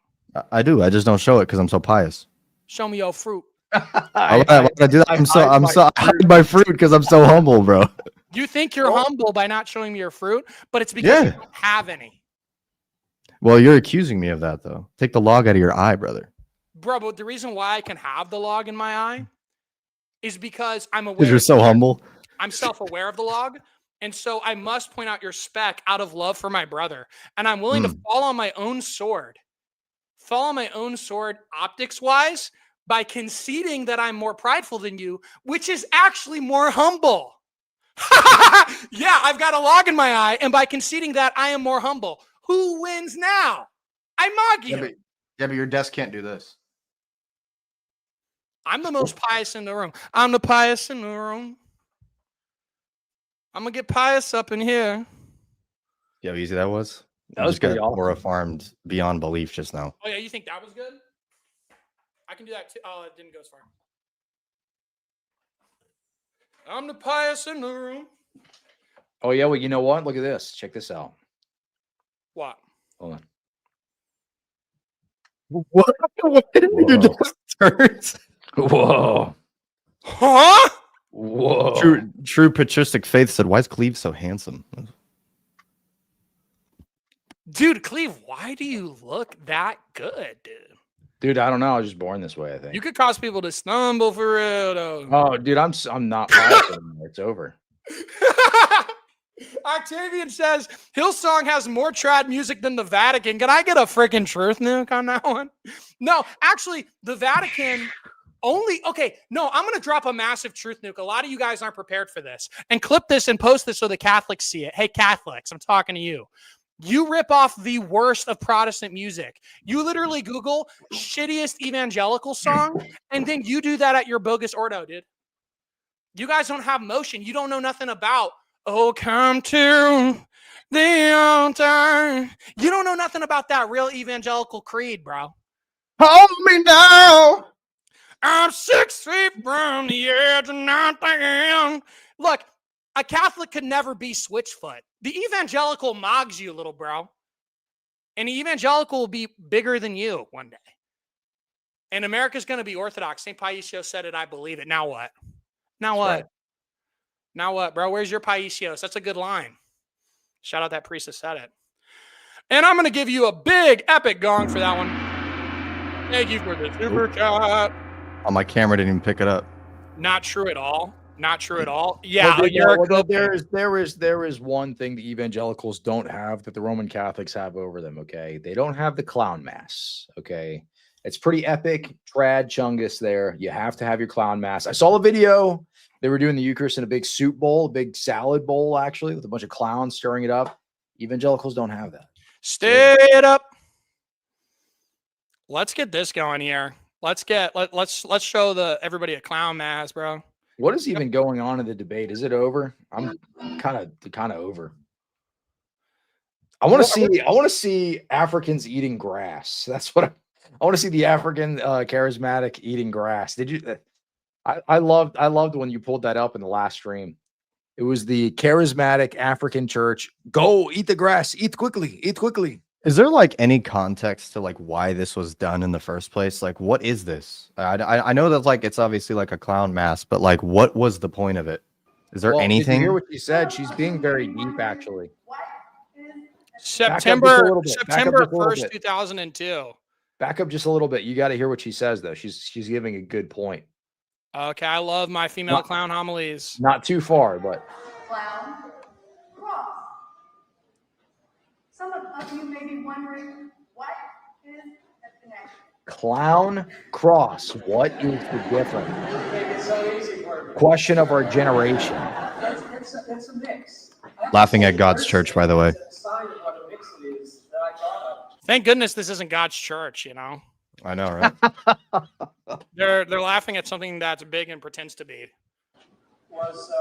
I do. I just don't show it because I'm so pious. Show me your fruit. Why would I do that? I hide my fruit because I'm so humble, bro. You think you're humble by not showing me your fruit, but it's because you don't have any. Well, you're accusing me of that, though. Take the log out of your eye, brother. Bro, but the reason why I can have the log in my eye is because I'm aware. Because you're so humble. I'm self-aware of the log. And so I must point out your speck out of love for my brother. And I'm willing to fall on my own sword. Fall on my own sword optics-wise by conceding that I'm more prideful than you, which is actually more humble. Yeah, I've got a log in my eye, and by conceding that, I am more humble. Who wins now? I mock you. Yeah, but your desk can't do this. I'm the most pious in the room. I'm the pious in the room. I'm going to get pious up in here. Yeah, how easy that was? That was pretty awesome. More farmed beyond belief just now. Oh, yeah, you think that was good? I can do that too. Oh, it didn't go as far. I'm the pious in the room. Oh, yeah, well, you know what? Look at this. Check this out. What? Hold on. What? You just turns. Whoa. Huh? Whoa. True patristic faith said, why is Cleve so handsome? Dude, Cleve, why do you look that good, dude? Dude, I don't know. I was just born this way, I think. You could cause people to stumble for real, though. Oh, dude, I'm not pious anymore. It's over. Octavian says Hillsong has more trad music than the Vatican. Can I get a freaking truth nuke on that one? No, actually, the Vatican only. Okay, no, I'm going to drop a massive truth nuke. A lot of you guys aren't prepared for this. And clip this and post this so the Catholics see it. Hey, Catholics, I'm talking to you. You rip off the worst of Protestant music. You literally Google shittiest evangelical song, and then you do that at your bogus ordo, dude. You guys don't have motion. You don't know nothing about, oh, come to the altar. You don't know nothing about that real evangelical creed, bro. Hold me down. I'm 6 feet from the edge and nothing. Look, a Catholic could never be Switchfoot. The evangelical mogs you, little bro. And the evangelical will be bigger than you one day. And America's going to be Orthodox. St. Paisios said it. I believe it. Now what? Now what? Right. Now what, bro? Where's your Paisios? That's a good line. Shout out that priest that said it. And I'm going to give you a big, epic gong for that one. Thank you for the super chat. Oh, my camera didn't even pick it up. Not true at all. Not true at all. Yeah, there is one thing the evangelicals don't have that the Roman Catholics have over them, okay? They don't have the clown mass, okay? It's pretty epic, trad chungus there. You have to have your clown mass. I saw a video. They were doing the Eucharist in a big soup bowl, a big salad bowl, actually, with a bunch of clowns stirring it up. Evangelicals don't have that. Stir it up. Let's get this going here. Let's show everybody a clown mask, bro. What is even going on in the debate? Is it over? I'm kind of over. I want to see Africans eating grass. That's what I want to see, the African charismatic eating grass. Did you? I loved when you pulled that up in the last stream. It was the charismatic African church. Go eat the grass. Eat quickly. Eat quickly. Is there like any context to like why this was done in the first place? Like, what is this? I know that like it's obviously like a clown mask, but like, what was the point of it? Is there anything? Did you hear what she said? She's being very deep, actually. September 1st, 2002. Back up just a little bit. You got to hear what she says, though. She's giving a good point. Okay, I love my female clown homilies. Not too far, but. Clown cross. Some of you may be wondering, what is the connection? Clown cross. What is the difference? Question of our generation. It's a mix. Laughing at God's church, by the way. Thank goodness this isn't God's church, you know. I know, right? They're laughing at something that's big and pretends to be. Was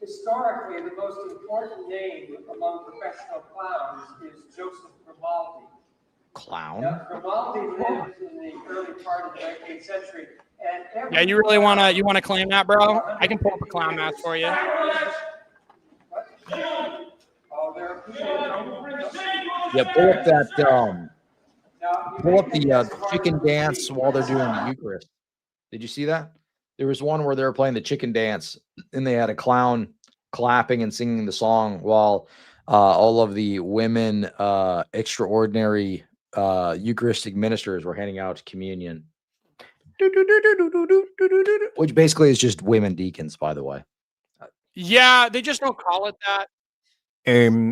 historically the most important name among professional clowns is Joseph Grimaldi. Clown. Now, Grimaldi lived in the early part of the 19th century. And Yeah, you really wanna claim that, bro? I can pull up a clown mask for you. Yeah, pull up that. Pull up the chicken dance while they're doing the Eucharist. Did you see that? There was one where they were playing the chicken dance, and they had a clown clapping and singing the song while all of the women, extraordinary Eucharistic ministers were handing out communion. Which basically is just women deacons, by the way. Yeah, they just don't call it that.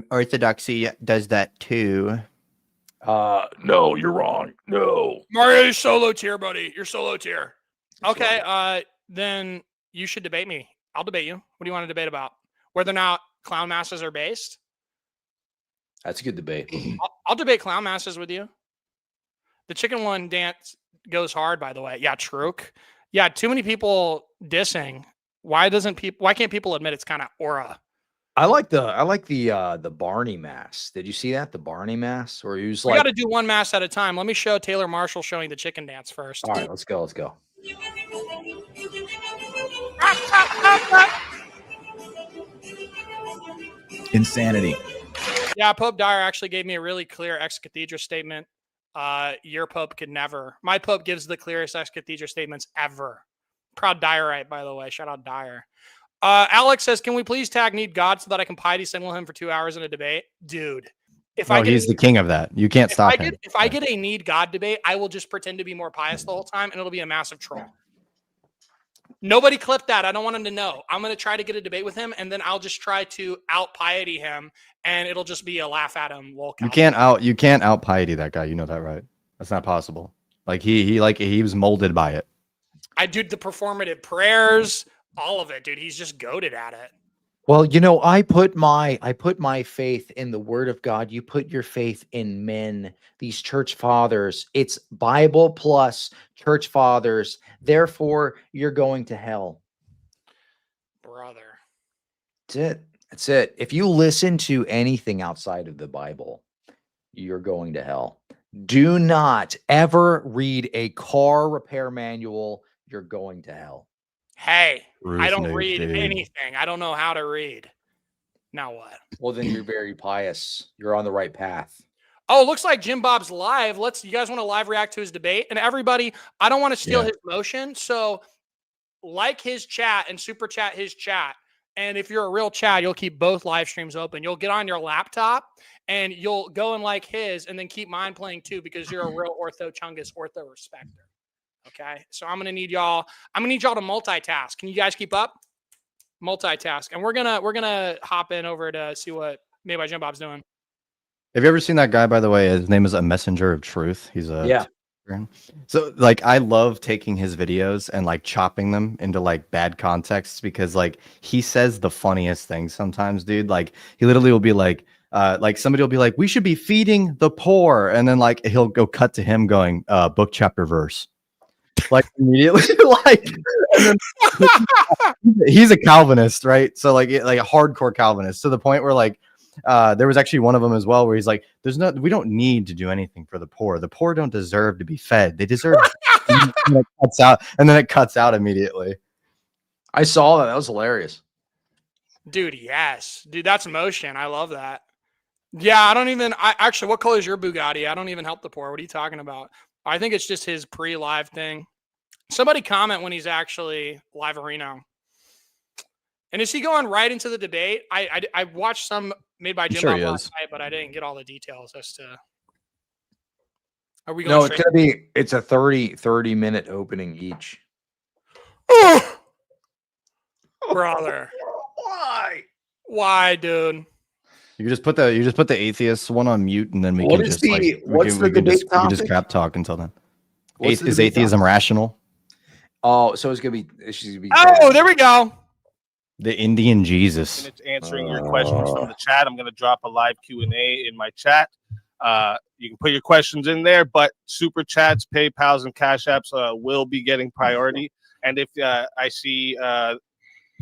Orthodoxy does that too. No, you're wrong. No. Mario, you're solo tier, buddy. You're solo tier. Okay, then you should debate me. I'll debate you. What do you want to debate about? Whether or not clown masses are based? That's a good debate. I'll debate clown masses with you. The chicken one dance goes hard, by the way. Yeah, Truk. Yeah, too many people dissing. Why can't people admit it's kind of aura? I like the Barney mass. Did you see that? The Barney mass, where he was We got to do one mass at a time. Let me show Taylor Marshall showing the chicken dance first. All right, let's go. Insanity. Yeah, Pope Dyer actually gave me a really clear ex cathedra statement. Your Pope could never. My Pope gives the clearest ex cathedra statements ever. Proud Dyerite, by the way. Shout out Dyer. Alex says, can we please tag Need God so that I can piety signal him for 2 hours in a debate? Dude. He's the king of that. You can't stop him. If I get a Need God debate, I will just pretend to be more pious the whole time, and it'll be a massive troll. Nobody clip that. I don't want him to know. I'm going to try to get a debate with him, and then I'll just try to out piety him, and it'll just be a laugh at him. You can't out piety that guy. You know that, right? That's not possible. Like he was molded by it. I do the performative prayers, all of it, dude. He's just goated at it. Well, I put my faith in the Word of God. You put your faith in men, these church fathers. It's Bible plus church fathers. Therefore, you're going to hell, brother. That's it. If you listen to anything outside of the Bible, you're going to hell. Do not ever read a car repair manual. You're going to hell. Hey, I don't read anything. I don't know how to read. Now what? Well, then you're very pious. You're on the right path. Oh, looks like Jim Bob's live. You guys want to live react to his debate? And everybody, I don't want to steal his motion. So like his chat and super chat his chat. And if you're a real chat, you'll keep both live streams open. You'll get on your laptop and you'll go and like his and then keep mine playing too, because you're a real Ortho Chungus, Ortho respecter. Okay, so I'm gonna need y'all to multitask. Can you guys keep up? Multitask, and we're gonna hop in over to see what Made by Jim Bob's doing. Have you ever seen that guy? By the way, his name is A Messenger of Truth. He's a So like I love taking his videos and like chopping them into like bad contexts, because like he says the funniest things sometimes, dude. Like he literally will be like somebody will be like, we should be feeding the poor, and then like he'll go cut to him going book chapter verse. Like immediately, like, and then, he's a Calvinist, right? So like a hardcore Calvinist, to the point where like there was actually one of them as well where he's like, we don't need to do anything for the poor. The poor don't deserve to be fed. They deserve and then it cuts out immediately. I saw that. That was hilarious. Dude, yes. Dude, that's motion. I love that. Yeah, actually, what color is your Bugatti? I don't even help the poor. What are you talking about? I think it's just his pre-live thing. Somebody comment when he's actually live arena. And is he going right into the debate? I watched some Made by Jim Bob last night, but I didn't get all the details as to. Are we going? No, it's a 30 minute opening each. Brother. Why, dude? You just put the atheist one on mute, and then we can just just crap talk until then. Is atheism rational? Oh, so she's gonna be. Oh, there we go. The Indian Jesus. It's answering your questions from the chat. I'm going to drop a live Q&A in my chat. You can put your questions in there, but super chats, PayPals, and Cash Apps will be getting priority. And if I see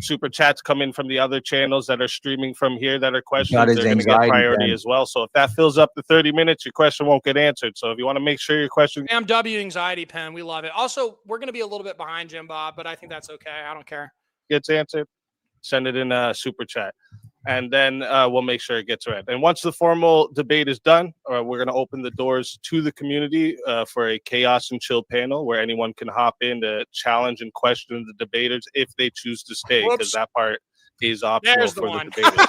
super chats come in from the other channels that are streaming from here that are questions, Got his they're going to get anxiety priority then. as well. So if that fills up the 30 minutes, your question won't get answered. So if you want to make sure your question MW anxiety pen, we love it. Also, we're going to be a little bit behind Jim Bob, but I think that's okay. I don't care. gets answered, send it in a super chat. And then we'll make sure it gets read. And once the formal debate is done, we're going to open the doors to the community for a chaos and chill panel where anyone can hop in to challenge and question the debaters if they choose to stay, because that part is optional for the debaters.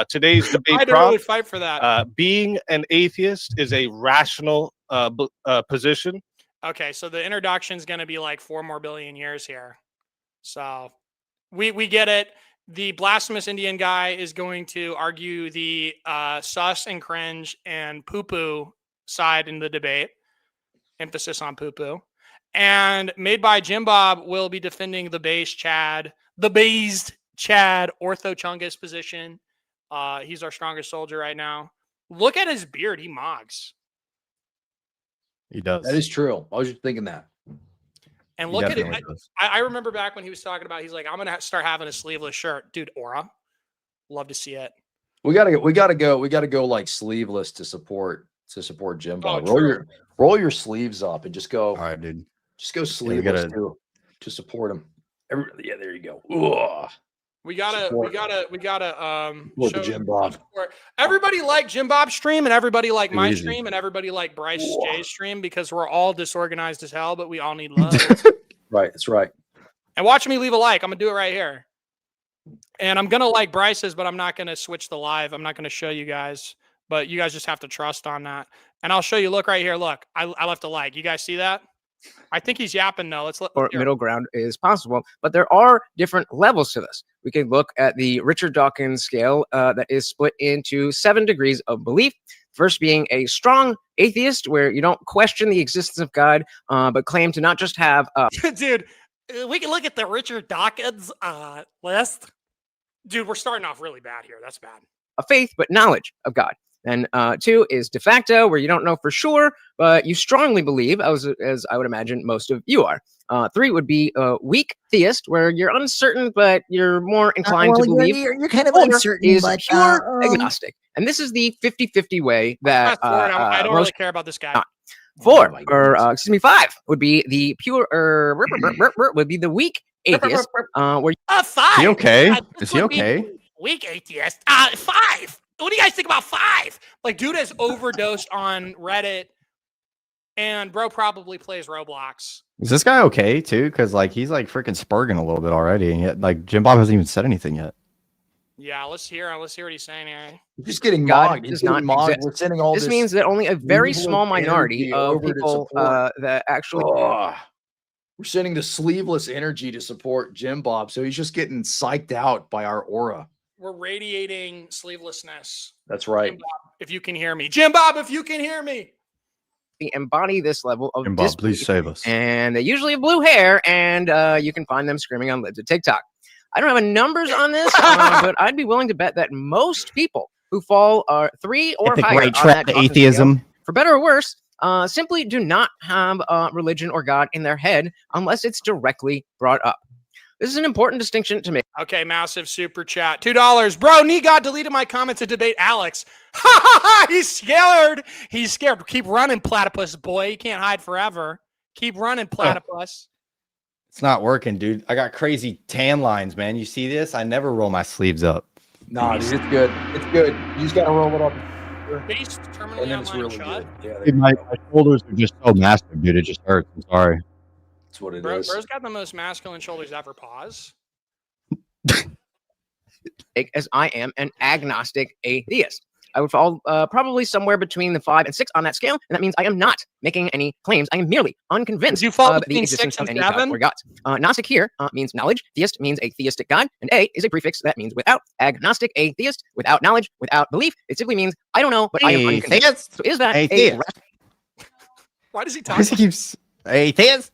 Today's debate I'd really fight for that. Being an atheist is a rational position. Okay, so the introduction is going to be like 4 more billion years here. So we get it. The blasphemous Indian guy is going to argue the sus and cringe and poo-poo side in the debate. Emphasis on poo-poo. And Made by Jim Bob will be defending the based Chad Ortho-Chungus position. He's our strongest soldier right now. Look at his beard. He mogs. He does. That is true. I was just thinking that. And look at it. I remember back when he was talking about, he's like, I'm going to start having a sleeveless shirt. Dude, aura. Love to see it. We gotta go like sleeveless to support Jim Bob. Roll your sleeves up and just go. All right, dude. Just go sleeveless to support him. Yeah, there you go. Ugh. We gotta show Jim Bob. Everybody like Jim Bob's stream, and everybody like my stream, and everybody like Bryce J's stream, because we're all disorganized as hell, but we all need love. Right, that's right. And watch me leave a like. I'm gonna do it right here. And I'm gonna like Bryce's, but I'm not gonna switch the live. I'm not gonna show you guys, but you guys just have to trust on that. And I'll show you. Look right here. Look, I left a like. You guys see that? I think he's yapping though. Let's middle ground is possible, but there are different levels to this. We can look at the Richard Dawkins scale that is split into 7 degrees of belief. First being a strong atheist, where you don't question the existence of God, but claim to not just have. Dude, we can look at the Richard Dawkins list. Dude, we're starting off really bad here. That's bad. A faith, but knowledge of God. And 2 is de facto, where you don't know for sure, but you strongly believe, as I would imagine most of you are. 3 would be weak theist, where you're uncertain, but you're more inclined to believe. You're kind of uncertain, is but pure agnostic. And this is the 50-50 way that I don't really care about this guy. 5 would be the pure would be the weak atheist. Where 5. Is he okay? Is he okay? Weak atheist. 5. What do you guys think about 5? Like, dude has overdosed on Reddit, and bro probably plays Roblox. Is this guy okay too? Because like he's like freaking spurging a little bit already, and yet like Jim Bob hasn't even said anything yet. Yeah, let's hear what he's saying here. He's just getting God mogged. does not exist. We're sending all this means that only a very small minority of people that actually. We're sending the sleeveless energy to support Jim Bob, so he's just getting psyched out by our aura. We're radiating sleevelessness. That's right. Jim Bob, if you can hear me. Jim Bob, if you can hear me. They embody this level of Jim Bob, please save us. And they usually have blue hair, and you can find them screaming on lids at TikTok. I don't have any numbers on this, but I'd be willing to bet that most people who fall 3 or higher on that atheism, scale, for better or worse, simply do not have religion or God in their head unless it's directly brought up. This is an important distinction to make. Okay, massive super chat. $2. Bro, God deleted my comment to debate Alex. Ha ha ha! He's scared. He's scared. Keep running, platypus boy. You can't hide forever. Keep running, platypus. It's not working, dude. I got crazy tan lines, man. You see this? I never roll my sleeves up. Nah, dude, it's good. It's good. You just gotta roll it up. Based terminally And then it's online really shut. good. Yeah, Dude, my shoulders are just so massive, dude. It just hurts. I'm sorry. That's what it Bro's is. got the most masculine shoulders ever. Pause. As I am an agnostic atheist. I would fall probably somewhere between the 5 and 6 on that scale, and that means I am not making any claims. I am merely unconvinced you fall of the between existence 6 of and any God 7? or gods. Gnostic here means knowledge. Theist means a theistic God, and A is a prefix that means without. Agnostic, atheist, without knowledge, without belief. It simply means I don't know, but I am unconvinced. So is that atheist? Why does he talk? Because he keeps atheist.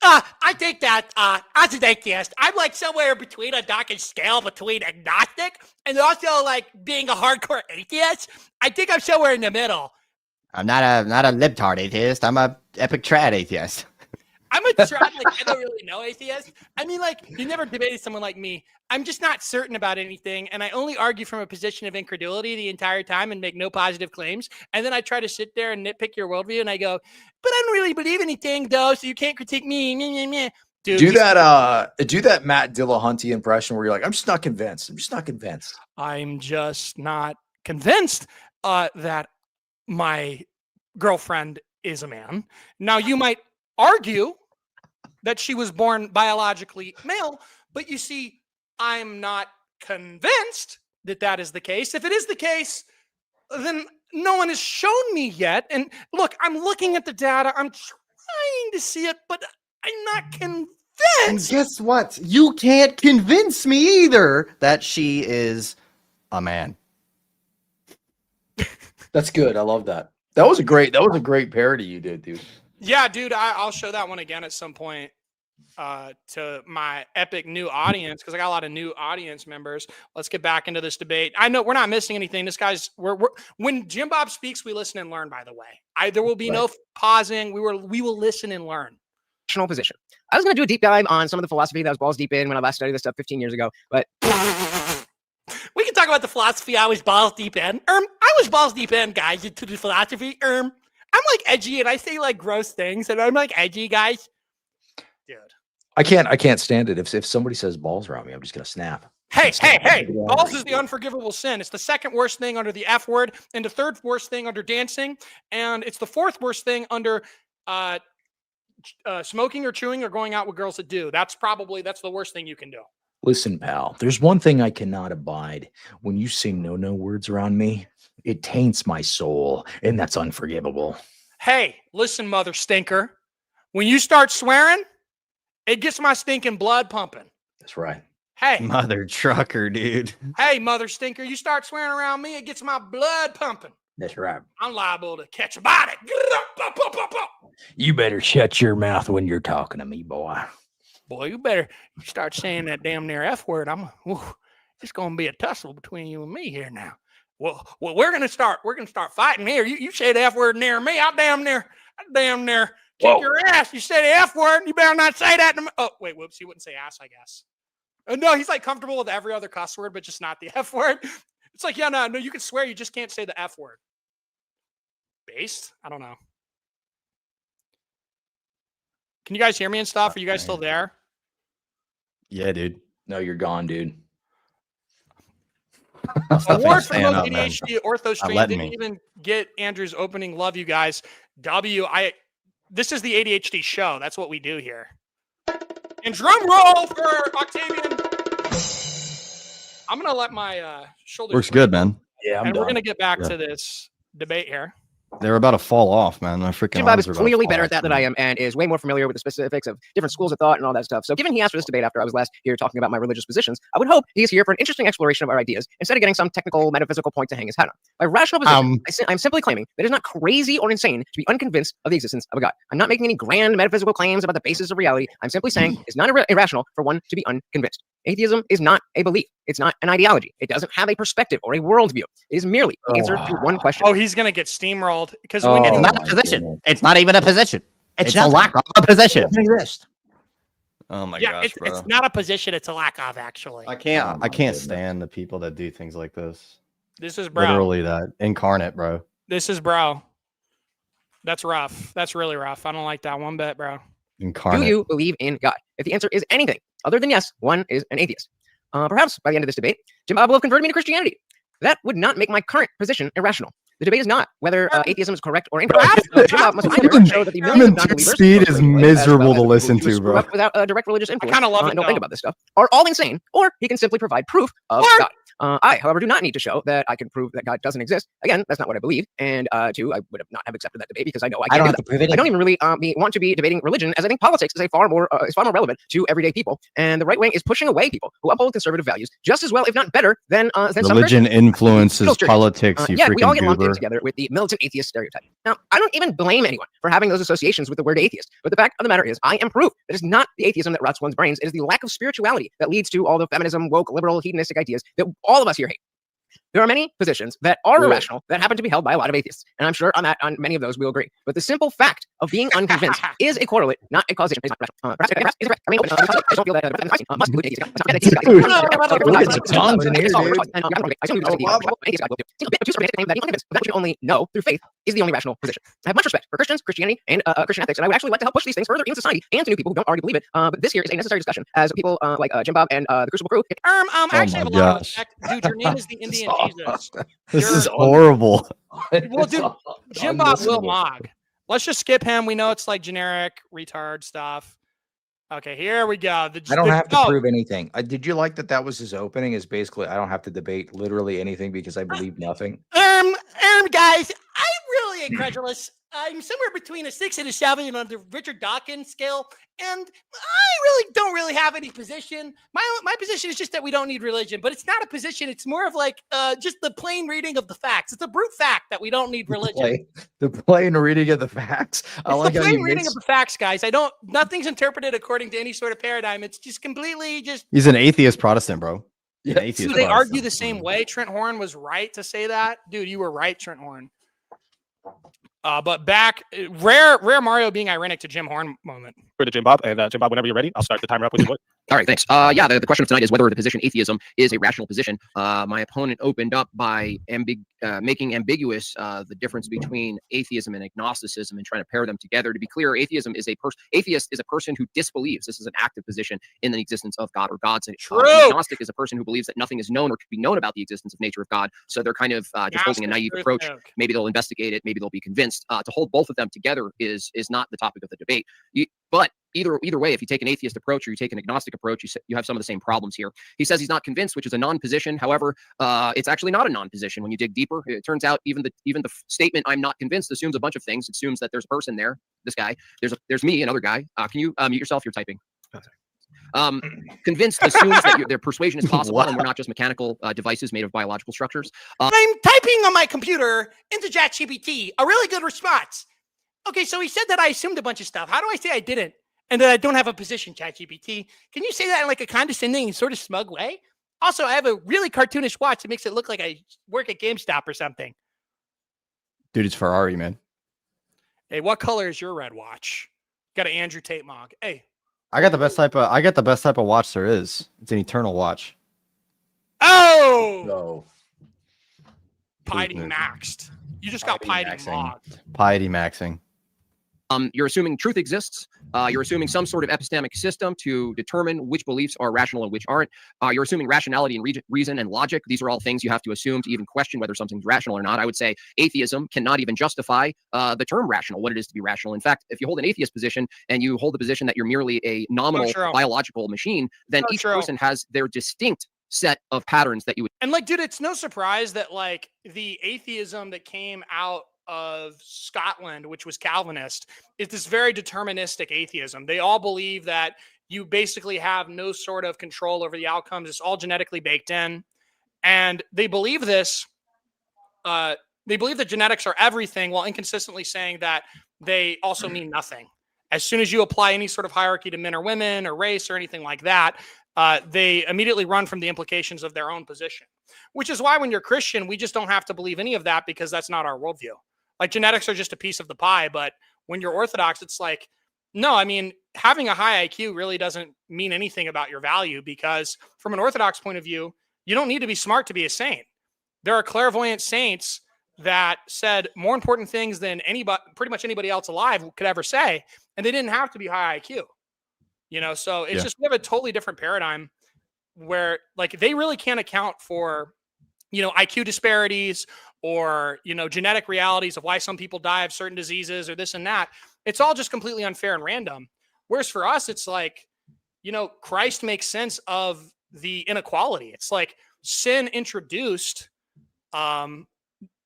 I think that as an atheist, I'm like somewhere between a Dawkins scale between agnostic and also like being a hardcore atheist. I think I'm somewhere in the middle. I'm not a libtard atheist. I'm a epic trad atheist. I'm a like, I don't really know atheist. I mean, like, you never debated someone like me. I'm just not certain about anything, and I only argue from a position of incredulity the entire time and make no positive claims. And then I try to sit there and nitpick your worldview, and I go, but I don't really believe anything, though, so you can't critique me. Dude, do that Matt Dillahunty impression where you're like, I'm just not convinced. I'm just not convinced that my girlfriend is a man. Now, you might argue that she was born biologically male, but you see, I'm not convinced that that is the case. If it is the case, then no one has shown me yet. And look, I'm looking at the data. I'm trying to see it, but I'm not convinced. And guess what? You can't convince me either that she is a man. That's good. I love that. That was a great parody you did, dude. Yeah, dude, I'll show that one again at some point to my epic new audience, because I got a lot of new audience members. Let's get back into this debate. I know we're not missing anything. This guy's when Jim Bob speaks, we listen and learn. By the way, there will be no pausing. We will listen and learn. Position. I was going to do a deep dive on some of the philosophy that was balls deep in when I last studied this stuff 15 years ago, but we can talk about the philosophy I was balls deep in. I was balls deep in, guys, into the philosophy. I'm like edgy and I say like gross things, and I'm like edgy, guys. Dude, I can't stand it. If somebody says balls around me, I'm just gonna snap. Hey! Balls is the unforgivable sin. It's the second worst thing under the F word, and the third worst thing under dancing, and it's the fourth worst thing under smoking or chewing or going out with girls that do. That's the worst thing you can do. Listen, pal, there's one thing I cannot abide. When you say no words around me, it taints my soul, and that's unforgivable. Hey, listen, mother stinker. When you start swearing, it gets my stinking blood pumping. That's right. Hey. Mother trucker, dude. Hey, mother stinker, you start swearing around me, it gets my blood pumping. That's right. I'm liable to catch a body. You better shut your mouth when you're talking to me, boy. Boy, you better start saying that damn near F word. It's going to be a tussle between you and me here now. Well, we're going to start fighting here. You say the F word near me, I'll damn near kick your ass. You say the F word, you better not say that to me. Oh, wait, whoops, he wouldn't say ass, I guess. No, he's like comfortable with every other cuss word, but just not the F word. It's like, yeah, no, you can swear, you just can't say the F word. Based? I don't know. Can you guys hear me and stuff? Are you guys still there? Yeah, dude. No, you're gone, dude. Award for most ADHD ortho stream didn't even get Andrew's opening. Love you guys. This is the ADHD show. That's what we do here. And drum roll for Octavian. I'm gonna let my shoulders works good, man. Yeah, we're gonna get back to this debate here. They're about to fall off, man. My freaking Jim Bob is clearly better at that than I am, and is way more familiar with the specifics of different schools of thought and all that stuff. So given he asked for this debate after I was last here talking about my religious positions, I would hope he is here for an interesting exploration of our ideas instead of getting some technical metaphysical point to hang his hat on. By rational position, I'm simply claiming that it is not crazy or insane to be unconvinced of the existence of a God. I'm not making any grand metaphysical claims about the basis of reality. I'm simply saying it's not irrational for one to be unconvinced. Atheism is not a belief. It's not an ideology. It doesn't have a perspective or a worldview. It is merely the answer to one question. Oh, he's going to get steamrolled. Because it's not a position. It's not even a position. It's a lack of a position. Oh my gosh, bro. It's not a position. It's a lack of, actually. I can't stand the people that do things like this. This is bro. Literally that. Incarnate, bro. This is bro. That's rough. That's really rough. I don't like that one bit, bro. Incarnate. Do you believe in God? If the answer is anything other than yes, one is an atheist. Perhaps by the end of this debate, Jim Bob will have converted me to Christianity. That would not make my current position irrational. The debate is not whether atheism is correct or incorrect. Jim Bob must either show that the millions of non-believers speed is miserable to listen to, bro. Without a direct religious influence, I kind of love it. Don't think about this stuff. Are all insane, or he can simply provide proof of God. I, however, do not need to show that I can prove that God doesn't exist. Again, that's not what I believe. And two, I would have not have accepted that debate because I know I can't do that. I don't even really want to be debating religion, as I think politics is far more relevant to everyday people. And the right wing is pushing away people who uphold conservative values just as well, if not better, than religion influences politics. Yeah, we all get lumped in together with the militant atheist stereotype. Now, I don't even blame anyone for having those associations with the word atheist. But the fact of the matter is, I am proof that it's not the atheism that rots one's brains. It is the lack of spirituality that leads to all the feminism, woke, liberal, hedonistic ideas that all of us here hate. There are many positions that are irrational that happen to be held by a lot of atheists. And I'm sure on many of those we'll agree. But the simple fact of being unconvinced is a correlate, not a causation. I don't feel that must include atheism. That you only know through faith is the only rational position. I have much respect for Christians, Christianity, and Christian ethics, and I would actually like to help push these things further in society and to new people who don't already believe it. But this here is a necessary discussion, as people like Jim Bob and the Crucible Crew. I actually have a lot of respect. Dude, your name is the Indian Jesus. This is horrible. Well, dude, Jim Bob will mog. Let's just skip him. We know it's like generic retard stuff. Okay, here we go. I don't have to prove anything. Did you like that? That was his opening. Is basically I don't have to debate literally anything because I believe nothing. Guys, I'm really incredulous. I'm somewhere between a 6 and a 7 on the Richard Dawkins scale, and I really don't really have any position. My position is just that we don't need religion, but it's not a position. It's more of like just the plain reading of the facts. It's a brute fact that we don't need religion. The plain reading of the facts. I like the plain reading of the facts, guys. Nothing's interpreted according to any sort of paradigm. It's just completely just. He's an atheist Protestant, bro. Yeah. Do they argue the same way? Trent Horn was right to say that, dude. You were right, Trent Horn. But back, rare Mario being ironic to Jim Horn moment. For the Jim Bob, and Jim Bob, whenever you're ready, I'll start the timer up with you. All right, thanks. Yeah, the question of tonight is whether the position atheism is a rational position. My opponent opened up by making ambiguous the difference between atheism and agnosticism and trying to pair them together. To be clear, atheist is a person who disbelieves. This is an active position in the existence of God or gods. And agnostic is a person who believes that nothing is known or could be known about the existence of nature of God. So they're kind of just holding a naive approach. Maybe they'll investigate it. Maybe they'll be convinced. To hold both of them together is not the topic of the debate. But either way, if you take an atheist approach or you take an agnostic approach, you have some of the same problems here. He says he's not convinced, which is a non-position. However, it's actually not a non-position. When you dig deeper, it turns out even the statement "I'm not convinced" assumes a bunch of things. It assumes that there's a person there. This guy. There's me, another guy. Can you mute yourself? You're typing. Convinced assumes that their persuasion is possible and we're not just mechanical devices made of biological structures. I'm typing on my computer into ChatGPT. A really good response. Okay, so he said that I assumed a bunch of stuff. How do I say I didn't? And that I don't have a position, ChatGPT. Can you say that in like a condescending and sort of smug way? Also, I have a really cartoonish watch that makes it look like I work at GameStop or something. Dude, it's Ferrari, man. Hey, what color is your red watch? Got an Andrew Tate mog. Hey. I got the best type of watch there is. It's an eternal watch. Oh! No. Piety maxed. You just got piety mogged. Piety maxing. You're assuming truth exists. You're assuming some sort of epistemic system to determine which beliefs are rational and which aren't. You're assuming rationality and reason and logic. These are all things you have to assume to even question whether something's rational or not. I would say atheism cannot even justify the term rational, what it is to be rational. In fact, if you hold an atheist position and you hold the position that you're merely a nominal biological machine, then each person has their distinct set of patterns that you would. And like, dude, it's no surprise that like the atheism that came out of Scotland, which was Calvinist, is this very deterministic atheism. They all believe that you basically have no sort of control over the outcomes. It's all genetically baked in. And they believe this. They believe that genetics are everything while inconsistently saying that they also mean nothing. As soon as you apply any sort of hierarchy to men or women or race or anything like that, they immediately run from the implications of their own position, which is why when you're Christian, we just don't have to believe any of that because that's not our worldview. Like genetics are just a piece of the pie. But when you're Orthodox, it's like, no, I mean, having a high IQ really doesn't mean anything about your value because from an Orthodox point of view, you don't need to be smart to be a saint. There are clairvoyant saints that said more important things than pretty much anybody else alive could ever say. And they didn't have to be high IQ, you know? So it's just, we have a totally different paradigm where like they really can't account for, you know, IQ disparities or, you know, genetic realities of why some people die of certain diseases or this and that. It's all just completely unfair and random. Whereas for us, it's like, you know, Christ makes sense of the inequality. It's like sin introduced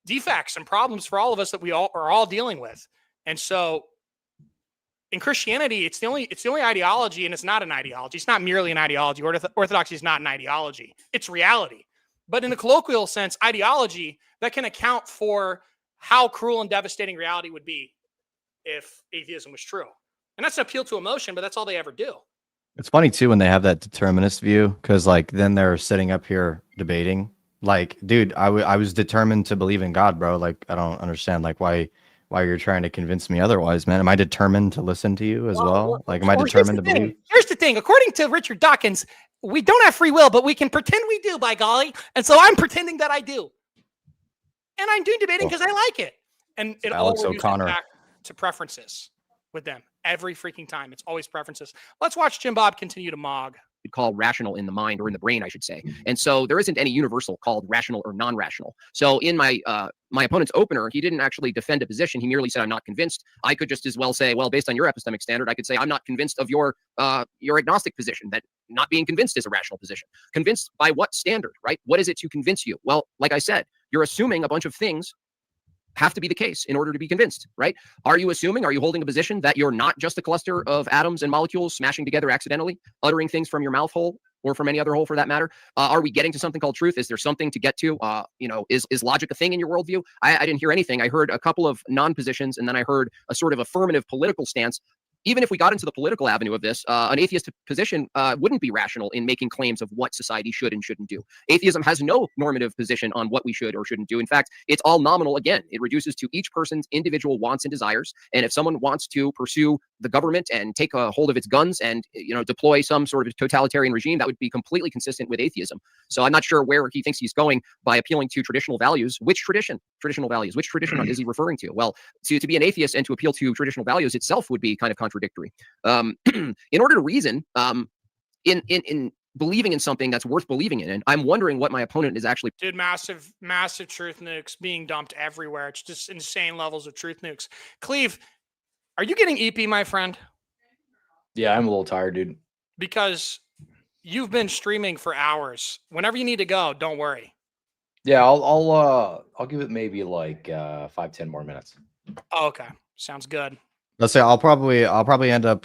defects and problems for all of us that we all are all dealing with. And so in Christianity, it's the only ideology, and it's not an ideology. It's not merely an ideology. Orthodoxy is not an ideology. It's reality. But in a colloquial sense, ideology that can account for how cruel and devastating reality would be if atheism was true. And that's an appeal to emotion, but that's all they ever do. It's funny too when they have that determinist view, because like then they're sitting up here debating Like, dude, I was determined to believe in God, bro. Like, I don't understand like why you're trying to convince me otherwise, man. Am I determined to listen to you as well? Like, am I determined to believe? Here's the thing. According to Richard Dawkins, we don't have free will, but we can pretend we do, by golly. And so I'm pretending that I do. And I'm doing debating because I like it. And it Alex all reduces O'Connor. back to preferences with them every freaking time. It's always preferences. Let's watch Jim Bob continue to mog. Call rational in the mind, or in the brain, I should say. And so there isn't any universal called rational or non-rational. So in my my opponent's opener, he didn't actually defend a position. He merely said, I'm not convinced. I could just as well say, well, based on your epistemic standard, I could say I'm not convinced of your agnostic position, that not being convinced is a rational position. Convinced by what standard, right? What is it to convince you? Well, like I said, you're assuming a bunch of things have to be the case in order to be convinced, right? Are you holding a position that you're not just a cluster of atoms and molecules smashing together accidentally, uttering things from your mouth hole or from any other hole for that matter? Are we getting to something called truth? Is there something to get to? Is logic a thing in your worldview? I didn't hear anything. I heard a couple of non-positions, and then I heard a sort of affirmative political stance. Even if we got into the political avenue of this, an atheist position wouldn't be rational in making claims of what society should and shouldn't do. Atheism has no normative position on what we should or shouldn't do. In fact, it's all nominal again. It reduces to each person's individual wants and desires. And if someone wants to pursue the government and take a hold of its guns and deploy some sort of totalitarian regime, that would be completely consistent with atheism. So I'm not sure where he thinks he's going by appealing to traditional values. Which tradition? Traditional values. Which tradition is he referring to? Well, to be an atheist and to appeal to traditional values itself would be kind of contradictory. In order to reason, in believing in something that's worth believing in, and I'm wondering what my opponent is actually. Dude, massive truth nukes being dumped everywhere. It's just insane levels of truth nukes. Cleve, are you getting EP, my friend? Yeah, I'm a little tired, dude. Because you've been streaming for hours. Whenever you need to go, don't worry. Yeah, I'll give it maybe like 5-10 more minutes. Oh, okay, sounds good. Let's say I'll probably end up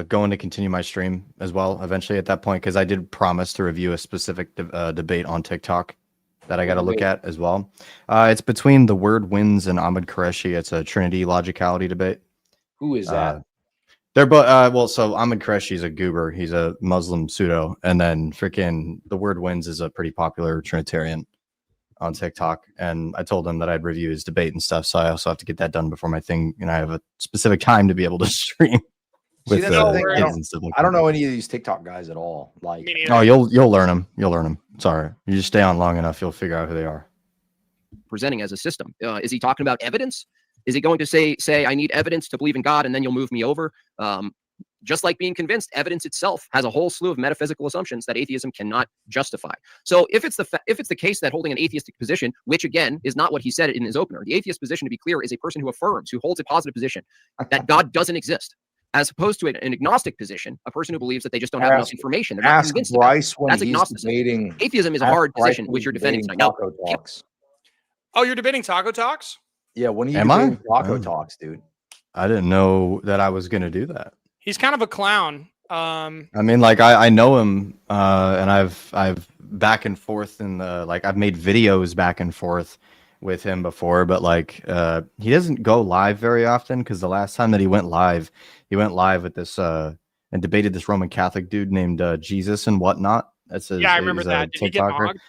going to continue my stream as well eventually at that point, because I did promise to review a specific debate on TikTok that I got to look at as well. It's between the Word Wins and Ahmed Qureshi. It's a Trinity logicality debate. Who is that? They're both so Ahmed Qureshi is a goober. He's a Muslim pseudo, and then freaking the Word Wins is a pretty popular Trinitarian on TikTok. And I told him that I'd review his debate and stuff, so I also have to get that done before my thing, and I have a specific time to be able to stream with kids and stuff like I don't know any of these TikTok guys at all. Like, oh, you'll learn them. You'll learn them. Sorry, you just stay on long enough, you'll figure out who they are. Presenting as a system. Is he talking about evidence? Is he going to say I need evidence to believe in God, and then you'll move me over? Just like being convinced, evidence itself has a whole slew of metaphysical assumptions that atheism cannot justify. So if it's the case that holding an atheistic position, which again is not what he said in his opener, the atheist position, to be clear, is a person who affirms, who holds a positive position that God doesn't exist, as opposed to an agnostic position, a person who believes that they just don't have enough information. They're not convinced. That's agnosticism. Atheism is a hard position, which you're defending tonight. Now, oh, you're debating Taco Talks? Yeah, when are you debating Taco Talks, dude? I didn't know that I was going to do that. He's kind of a clown. I mean, like I know him, and I've back and forth in the I've made videos back and forth with him before, but he doesn't go live very often, because the last time that he went live with this and debated this Roman Catholic dude named Jesus and whatnot. That's I remember that. Did he get mogged?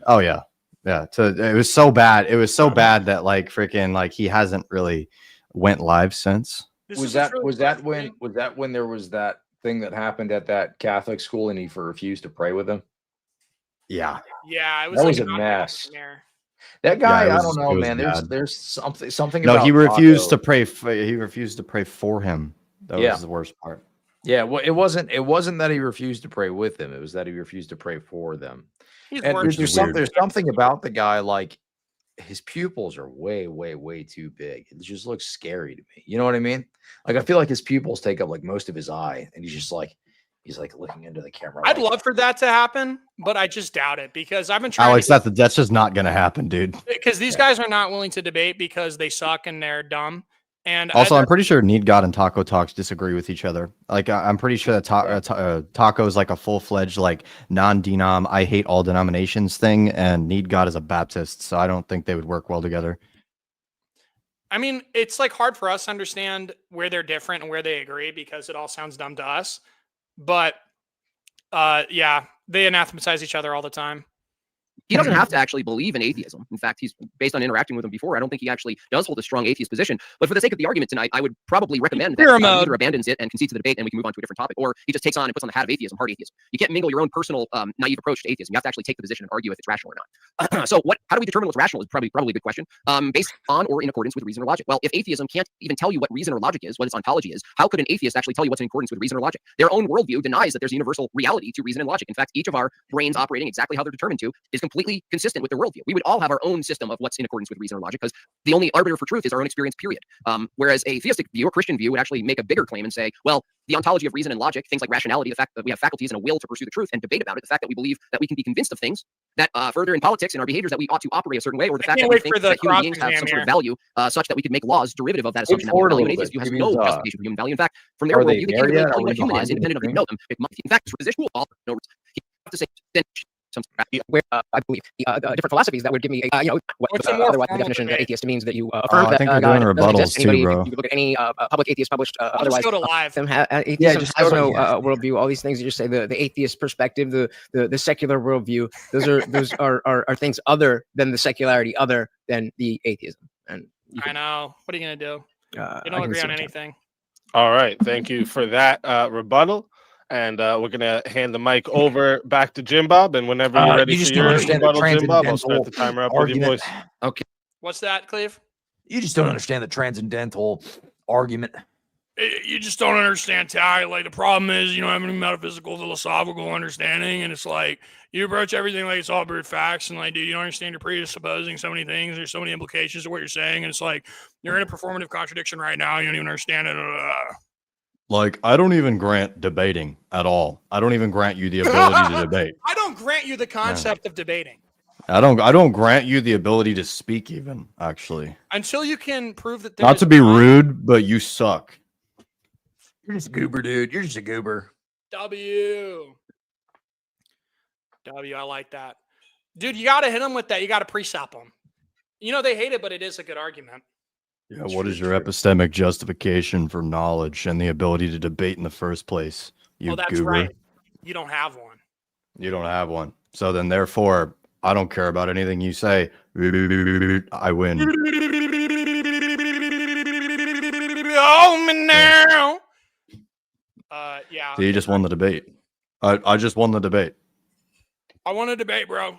Oh yeah. Yeah, so it was so bad. It was so bad that he hasn't really went live since. Was that when there was that thing that happened at that Catholic school and he refused to pray with them? Yeah. Yeah, it was that was a mess. That guy, I don't know, man. There's something. No, about he refused to pray. He refused to pray for him. That was the worst part. Yeah, well, it wasn't that he refused to pray with them. It was that he refused to pray for them. And there's something about the guy, like his pupils are way, way, way too big. It just looks scary to me. You know what I mean? Like, I feel like his pupils take up most of his eye, and he's looking into the camera. I'd love for that to happen, but I just doubt it, because I've been trying. Alex, that's just not going to happen, dude. Because these guys are not willing to debate because they suck and they're dumb. And also, I'm pretty sure Need God and Taco Talks disagree with each other. I'm pretty sure that Taco is a full-fledged non-denom, I hate all denominations thing, and Need God is a Baptist, so I don't think they would work well together. I mean, it's hard for us to understand where they're different and where they agree, because it all sounds dumb to us. But yeah, they anathematize each other all the time. He doesn't have to actually believe in atheism. In fact, he's based on interacting with him before. I don't think he actually does hold a strong atheist position. But for the sake of the argument tonight, I would probably recommend that he either abandons it and concedes to the debate and we can move on to a different topic, or he just takes on and puts on the hat of atheism, hard atheism. You can't mingle your own personal naive approach to atheism. You have to actually take the position and argue if it's rational or not. So how do we determine what's rational is probably a good question. Based on or in accordance with reason or logic. Well, if atheism can't even tell you what reason or logic is, what its ontology is, how could an atheist actually tell you what's in accordance with reason or logic? Their own worldview denies that there's a universal reality to reason and logic. In fact, each of our brains operating exactly how they're determined to is completely consistent with their worldview. We would all have our own system of what's in accordance with reason or logic because the only arbiter for truth is our own experience, period. Whereas a theistic view, a Christian view, would actually make a bigger claim and say, well, the ontology of reason and logic, things like rationality, the fact that we have faculties and a will to pursue the truth and debate about it, the fact that we believe that we can be convinced of things, that further in politics and our behaviors that we ought to operate a certain way, or the fact that we think that human beings have some sort of value such that we could make laws derivative of that assumption. That we an atheist view has no justification for human value. In fact, from their worldview, they can't really tell you what a human is independent of if you know them. In fact, for position will no words. You have to say where I believe different philosophies that would give me a otherwise the definition of atheist means that you affirm that I think we're God doing doesn't rebuttals exist. too, bro. You look at any public atheist published otherwise. Go to live. Atheism has no worldview. All these things you just say, the atheist perspective, the secular worldview, those are things other than the secularity, other than the atheism. And I know. What are you gonna do? You don't agree on anything. All right. Thank you for that rebuttal. And we're going to hand the mic over back to Jim Bob. And whenever you're ready for your rebuttal, Jim Bob, I'll start the timer up with your voice. Okay. What's that, Cleve? You just don't understand the transcendental argument. You just don't understand, Ty. Like, the problem is you don't have any metaphysical, philosophical understanding. And it's like, you approach everything like it's all brute facts. And like, dude, you don't understand, you're presupposing so many things. There's so many implications of what you're saying. And it's like, you're in a performative contradiction right now. You don't even understand it. Like, I don't even grant debating at all. I don't even grant you the ability to debate. I don't grant you the concept of debating. I don't grant you the ability to speak even, actually. Until you can prove that Not to be rude, but you suck. You're just a goober, dude. You're just a goober. W, I like that. Dude, you got to hit them with that. You got to precept them. You know, they hate it, but it is a good argument. Yeah, what is your epistemic justification for knowledge and the ability to debate in the first place? You that's goober. right. You don't have one. You don't have one. So then, therefore, I don't care about anything you say. I win. Oh, me now. Yeah. So you just won the debate. I just won the debate. I won a debate, bro.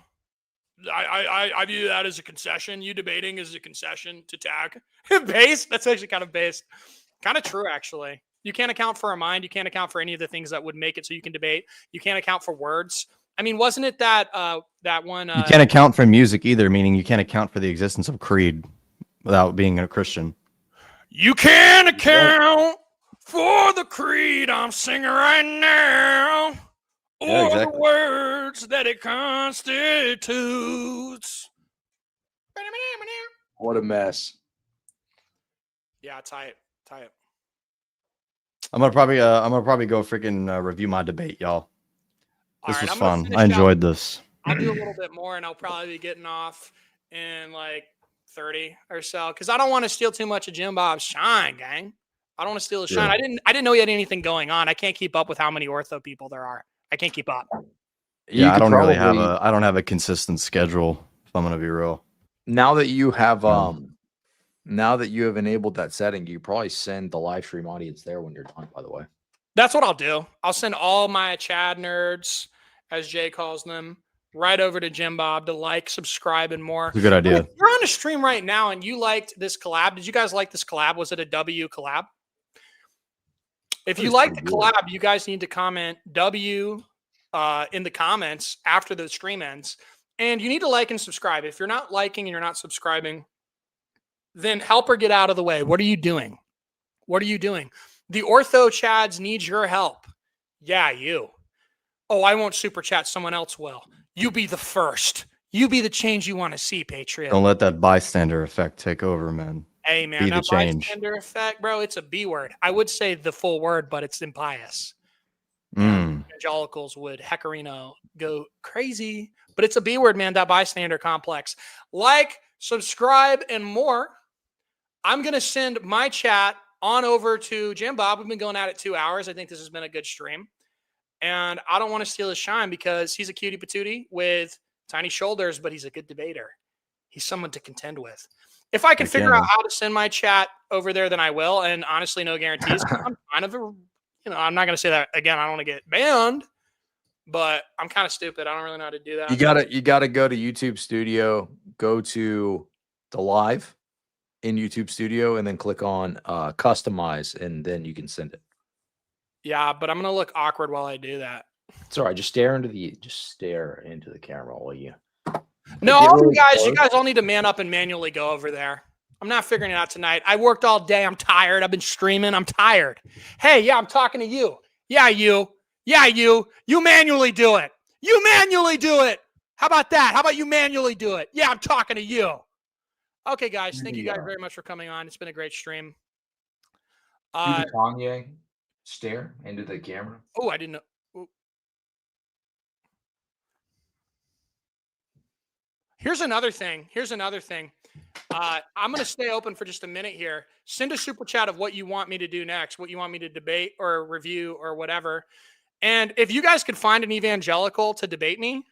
I view that as a concession. You debating is a concession to tag. Based? That's actually kind of based. Kind of true, actually. You can't account for a mind. You can't account for any of the things that would make it so you can debate. You can't account for words. I mean, wasn't it that that one? You can't account for music either, meaning you can't account for the existence of creed without being a Christian. You can't account for the creed I'm singing right now. Yeah, Or the words that it constitutes. What a mess. Yeah, tie it. I'm gonna probably go freaking review my debate, y'all. This was fun. I enjoyed this. I'll do a little bit more, and I'll probably be getting off in like 30 or so, because I don't want to steal too much of Jim Bob's shine, gang. I don't want to steal his shine. I didn't know he had anything going on. I can't keep up with how many ortho people there are. I can't keep up. Yeah, I don't really have a consistent schedule, if I'm gonna be real. Now that you have enabled that setting, you probably send the live stream audience there when you're done, by the way. That's what I'll do. I'll send all my Chad nerds, as Jay calls them, right over to Jim Bob to like, subscribe, and more. It's a good idea. If you're on a stream right now and you liked this collab. Did you guys like this collab? Was it a W collab? If you like the collab, you guys need to comment W in the comments after the stream ends. And you need to like and subscribe. If you're not liking and you're not subscribing, then help her get out of the way. What are you doing? What are you doing? The ortho chads need your help. Yeah, you. Oh, I won't super chat. Someone else will. You be the first. You be the change you want to see, Patriot. Don't let that bystander effect take over, man. Hey, man, that bystander effect, bro, it's a B word. I would say the full word, but it's impious. Evangelicals would heckerino go crazy, but it's a B word, man, that bystander complex. Like, subscribe, and more. I'm going to send my chat on over to Jim Bob. We've been going at it 2 hours. I think this has been a good stream. And I don't want to steal his shine because he's a cutie patootie with Tiny shoulders, but he's a good debater. He's someone to contend with. If I can Again. figure out how to send my chat over there, then I will. And honestly, no guarantees. I'm kind of I'm not going to say that again. I don't want to get banned, but I'm kind of stupid. I don't really know how to do that. You gotta go to YouTube Studio, go to the live in YouTube Studio, and then click on customize, and then you can send it. Yeah, but I'm going to look awkward while I do that. It's all right. Just stare into the camera while you. No, all you guys all need to man up and manually go over there. I'm not figuring it out tonight. I worked all day. I'm tired. I've been streaming. I'm tired. Hey, yeah, I'm talking to you. Yeah, you. Yeah, you. You manually do it. You manually do it. How about that? How about you manually do it? Yeah, I'm talking to you. Okay, guys. Thank you guys very much for coming on. It's been a great stream. Do the Kanye stare into the camera. Oh, I didn't know. Here's another thing. I'm going to stay open for just a minute here. Send a super chat of what you want me to do next, what you want me to debate or review or whatever. And if you guys could find an evangelical to debate me,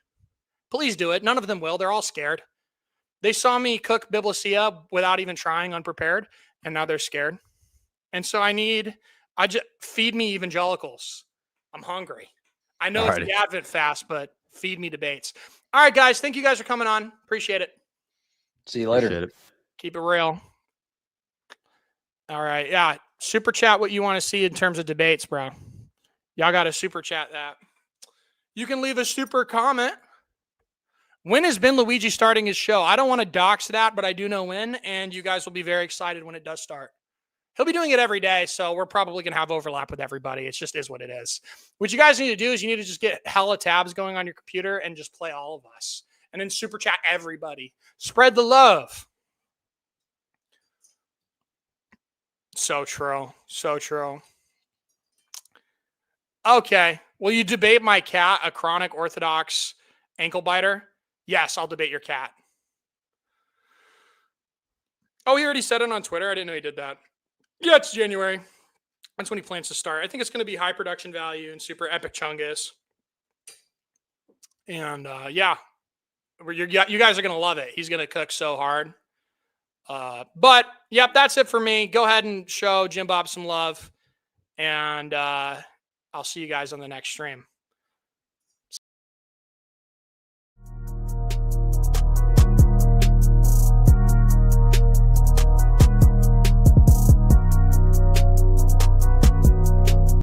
please do it. None of them will. They're all scared. They saw me cook Biblicia without even trying, unprepared, and now they're scared. And so I just feed me evangelicals. I'm hungry. I know it's the Advent fast, but feed me debates. All right, guys. Thank you guys for coming on. Appreciate it. See you later. Keep it real. All right. Yeah. Super chat what you want to see in terms of debates, bro. Y'all got to super chat that. You can leave a super comment. When is Ben Luigi starting his show? I don't want to dox that, but I do know when, and you guys will be very excited when it does start. He'll be doing it every day, so we're probably going to have overlap with everybody. It just is what it is. What you guys need to do is you need to just get hella tabs going on your computer and just play all of us. And then super chat everybody. Spread the love. So true. So true. Okay. Will you debate my cat, a chronic Orthodox ankle biter? Yes, I'll debate your cat. Oh, he already said it on Twitter. I didn't know he did that. Yeah, it's January. That's when he plans to start. I think it's going to be high production value and super epic chungus. And yeah, you guys are going to love it. He's going to cook so hard. But yep, that's it for me. Go ahead and show Jim Bob some love. And I'll see you guys on the next stream.